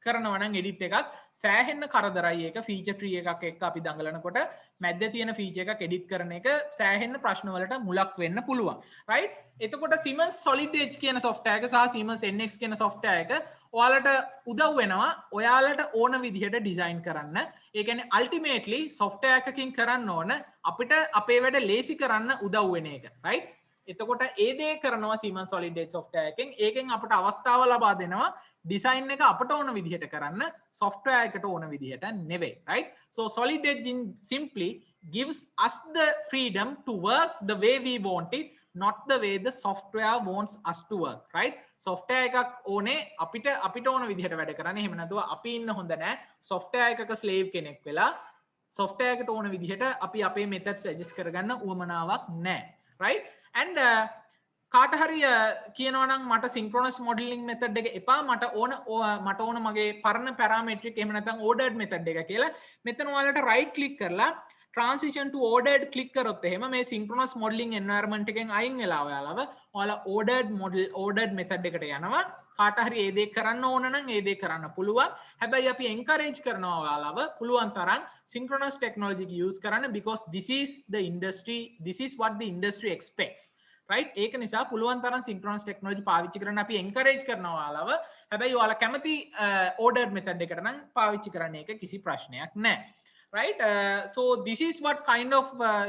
කරනවා නම් edit එකක් සෑහෙන්න කරදරයි. ඒක feature tree එකක් එක්ක අපි දඟලනකොට මැද්දේ තියෙන feature එකක් edit කරන එක සෑහෙන්න ප්‍රශ්න වලට මුලක් වෙන්න පුළුවන්. right එතකොට Siemens Solid Edge කියන software එක සහ Siemens NX කියන software එක ඔයාලට උදව් වෙනවා ඔයාලට ඕන විදිහට design කරන්න. ඒ කියන්නේ ultimately software එකකින් කරන්න ඕන අපිට අපේ වැඩ ලේසි කරන්න උදව් වෙන එක. right එතකොට ඒ දේ කරනවා Siemens Solid Edge software එකෙන්. ඒකෙන් අපිට අවස්ථාව ලබා දෙනවා design එක අපට ඕන විදිහට කරන්න software එකට ඕන විදිහට නෙවෙයි. right so Solid Edge simply gives us the freedom to work the way we want it, not the way the software wants us to work. right software එකක් ඕනේ අපිට ඕන විදිහට වැඩ කරන්න. එහෙම නැතුව අපි ඉන්න හොඳ නැහැ software එකක slave කෙනෙක් වෙලා software එකට ඕන විදිහට අපි අපේ methods adjust කරගන්න උවමනාවක් නැහැ. right and කාට හරි කියනවා නම් මට synchronous modeling method එක එපා මට ඕන මගේ පරණ parametric එහෙම නැත්නම් ordered method එක කියලා මෙතන ඔයාලට right click කරලා transition to ordered click කරොත් එහෙම මේ synchronous modeling environment එකෙන් අයින් වෙලා ඔයාලා ordered method එකට යනවා. කාට හරි ඒ දේ කරන්න ඕන නම් ඒ දේ කරන්න පුළුවන්. හැබැයි අපි encourage කරනවා ඔයාලව පුළුවන් තරම් synchronous technology use කරන්න because this is what the industry expects. right ඒක නිසා පුළුවන් තරම් synchronous technology පාවිච්චි කරන්න අපි encourage කරනවා ඔයාලව. හැබැයි ඔයාලා කැමති ordered method එකට නම් පාවිච්චි කරන්න එක කිසි ප්‍රශ්නයක් නැහැ. right so this is what kind of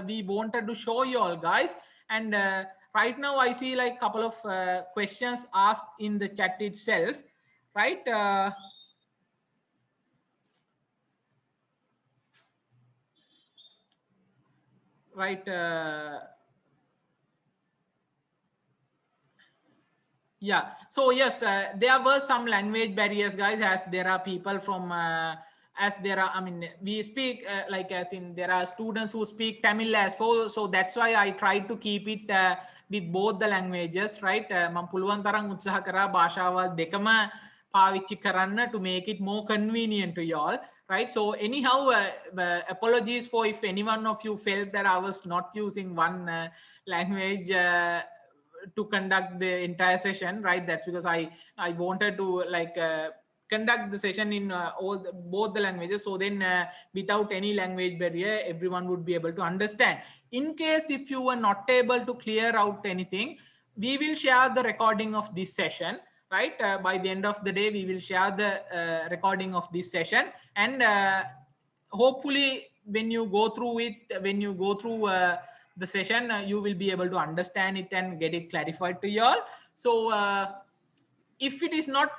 we wanted to show you all guys. And right now I see like couple of questions asked in the chat itself. right right yeah so yes there were some language barriers guys, as there are people from as there are we speak like as in there are students who speak Tamil as well, so that's why I tried to keep it with both the languages. right මම පුළුවන් තරම් උත්සාහ කරා භාෂාවල් දෙකම පාවිච්චි කරන්න to make it more convenient to y'all. right so anyhow apologies for if any one of you felt that I was not using one language to conduct the entire session. right that's because I wanted to like conduct the session in both the languages, so then without any language barrier everyone would be able to understand. In case if you were not able to clear out anything, we will share the recording of this session. right by the end of the day we will share the recording of this session, and hopefully when you go through the session you will be able to understand it and get it clarified to you all. So if it is not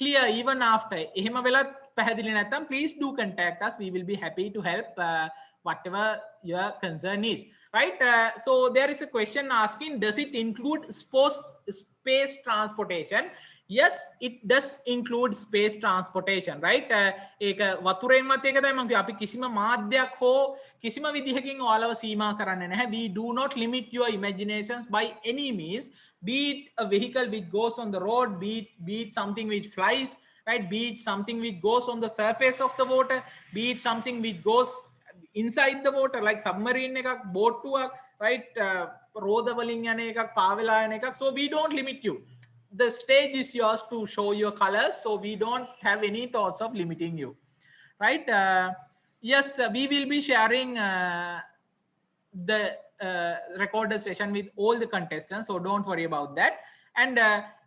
clear even after එහෙම වෙලත් පැහැදිලි නැත්නම් please do contact us. We will be happy to help whatever your concern is. right so there is a question asking, does it include space transportation? yes it does include space transportation. right ඒක වතුරෙන් මත එක තමයි මම අපි කිසිම මාධ්‍යයක් හෝ කිසිම විදිහකින් ඔයාලව සීමා කරන්නේ නැහැ. we do not limit your imaginations by any means, be it a vehicle which goes on the road, be it something which flies, right, be it something which goes on the surface of the water, be it something which goes inside the water like submarine එකක් boat එකක්, right රෝද වලින් යන එකක් පාවෙලා යන එකක්. so we don't limit you. the stage is yours to show your colors, so we don't have any thoughts of limiting you. right yes we will be sharing the recorded session with all the contestants, so don't worry about that. And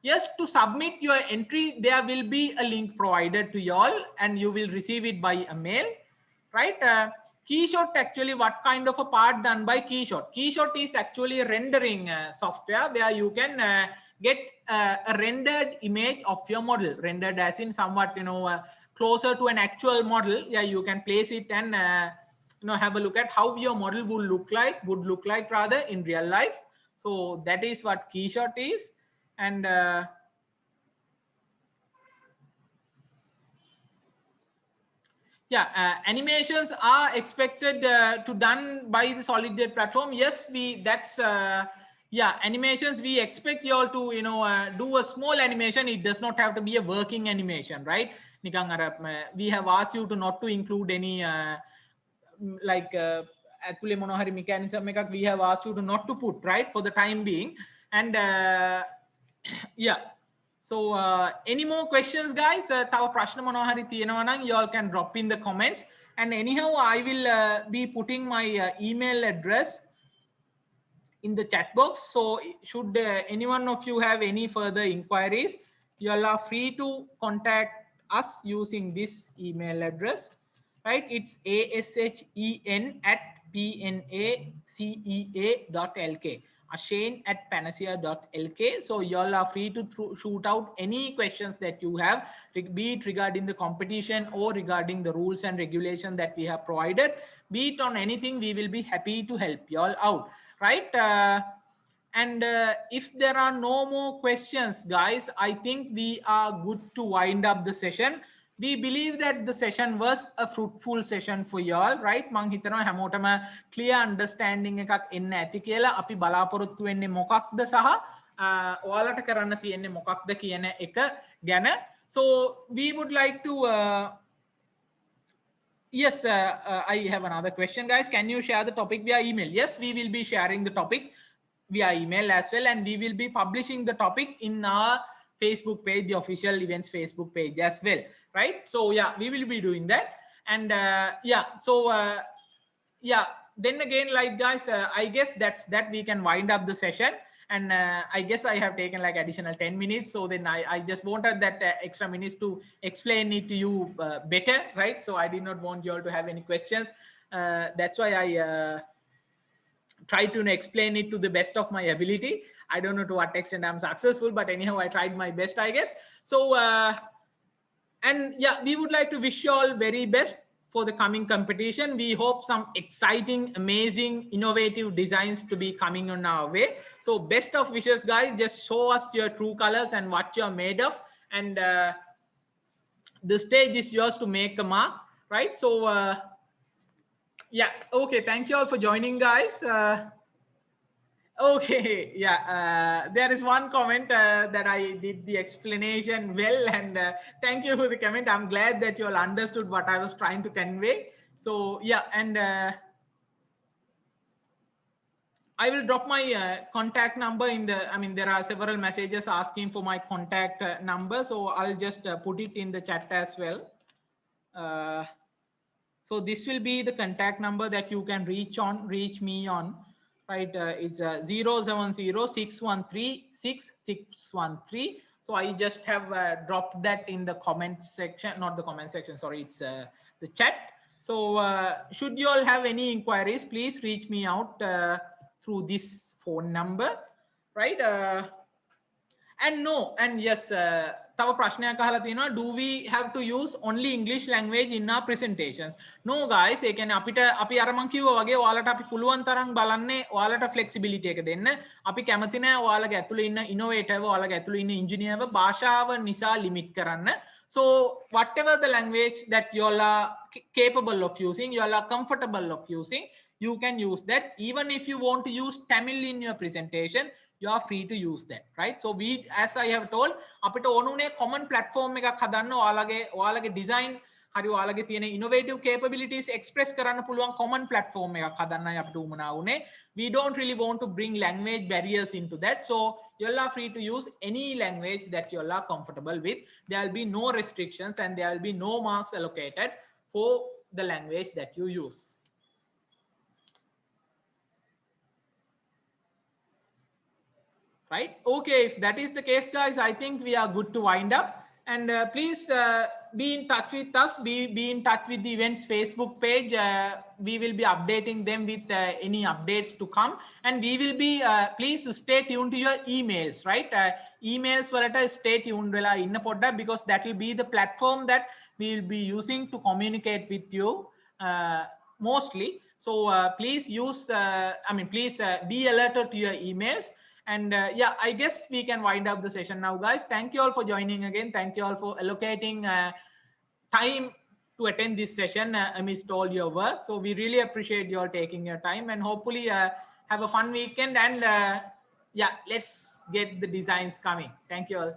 yes, to submit your entry there will be a link provided to you all and you will receive it by a mail. right Keyshot, actually what kind of a part done by Keyshot? Keyshot is actually a rendering software where you can get a rendered image of your model, rendered as in somewhat closer to an actual model. Yeah, you can place it and have a look at how your model would look like rather in real life. So that is what Keyshot is. And yeah, animations are expected to done by the Solid Date platform. Yes, that's yeah, animations we expect you all to do a small animation. It does not have to be a working animation, right? We have asked you to not to include any like ඇතුලේ මොනවා හරි mechanism එකක් we have asked you to not to put, right, for the time being. And yeah, so any more questions guys? තව ප්‍රශ්න මොනවා හරි තියෙනවා නම් you all can drop in the comments. And anyhow I will be putting my email address in the chat box, so should any one of you have any further inquiries, you all are free to contact us using this email address, right? It's ashen@panacea.lk, ashen@panacea.lk. So you all are free to shoot out any questions that you have, be it regarding the competition or regarding the rules and regulation that we have provided, be it on anything. We will be happy to help you all out, right? And if there are no more questions guys, I think we are good to wind up the session. We believe that the session was a fruitful session for you all, right? මං හිතනවා හැමෝටම clear understanding එකක් එන්න ඇති කියලා. අපි බලාපොරොත්තු වෙන්නේ මොකක්ද සහ ඔයාලට කරන්න තියෙන්නේ මොකක්ද කියන එක ගැන. So we would like to yes, I have another question guys. Can you share the topic via email? Yes, we will be sharing the topic via email as well, and we will be publishing the topic in our Facebook page, the official events Facebook page as well, right? So yeah, we will be doing that. And yeah, so yeah, then again, like guys, I guess that's that we can wind up the session. And I guess I have taken like additional 10 minutes, so then I just wanted that extra minutes to explain it to you better, right? So I did not want you all to have any questions. That's why I try to explain it to the best of my ability. I don't know to what extent I'm successful, but anyhow I tried my best, I guess. So and yeah, we would like to wish you all very best for the coming competition. We hope some exciting, amazing, innovative designs to be coming on our way. So best of wishes guys. Just show us your true colors and what you're made of, and the stage is yours to make a mark, right? So yeah, okay, thank you all for joining guys. Okay, yeah, there is one comment that I did the explanation well, and thank you for the comment. I'm glad that you all understood what I was trying to convey. So yeah, and I will drop my contact number in the, I mean, there are several messages asking for my contact number, so I'll just put it in the chat as well. So this will be the contact number that you can reach me on, right? It's 07061366613. So I just have dropped that in the comment section, not the comment section, sorry, it's the chat. So should you all have any inquiries, please reach me out through this phone number, right? And no, and yes, තව ප්‍රශ්නයක් අහලා තියෙනවා, do we have to use only English language in our presentations? No guys, ඒ කියන්නේ අපි අර මං කිව්වා වගේ ඔයාලට අපි පුළුවන් තරම් බලන්නේ ඔයාලට flexibility එක දෙන්න. අපි කැමති නැහැ ඔයාලගේ ඇතුලේ ඉන්න innovator, ඔයාලගේ ඇතුලේ ඉන්න engineer භාෂාව නිසා limit කරන්න. So whatever the language that you all are capable of using, you all are comfortable of using, you can use that. Even if you want to use Tamil in your presentation, you are free to use that, right? So we, as I have told, අපිට ඕනුනේ common platform එකක් හදන්න, ඔයාලගේ design හරි ඔයාලගේ තියෙන innovative capabilities express කරන්න පුළුවන් common platform එකක් හදන්නයි අපිට උමනා උනේ. We don't really want to bring language barriers into that. So you all are free to use any language that you all are comfortable with. There will be no restrictions and there will be no marks allocated for the language that you use. Right? Okay, if that is the case guys, I think we are good to wind up. And please be in touch with us, be in touch with the events Facebook page. We will be updating them with any updates to come, and we will be please stay tuned to your emails, right? Emails වලට stay tuned වෙලා ඉන්න පොඩ්ඩක්, because that will be the platform that we will be using to communicate with you mostly. So please use, please be alerted to your emails. And yeah, I guess we can wind up the session now, guys. Thank you all for joining again. Thank you all for allocating time to attend this session amidst all your work. So we really appreciate you all taking your time, and hopefully have a fun weekend. And yeah, let's get the designs coming. Thank you all.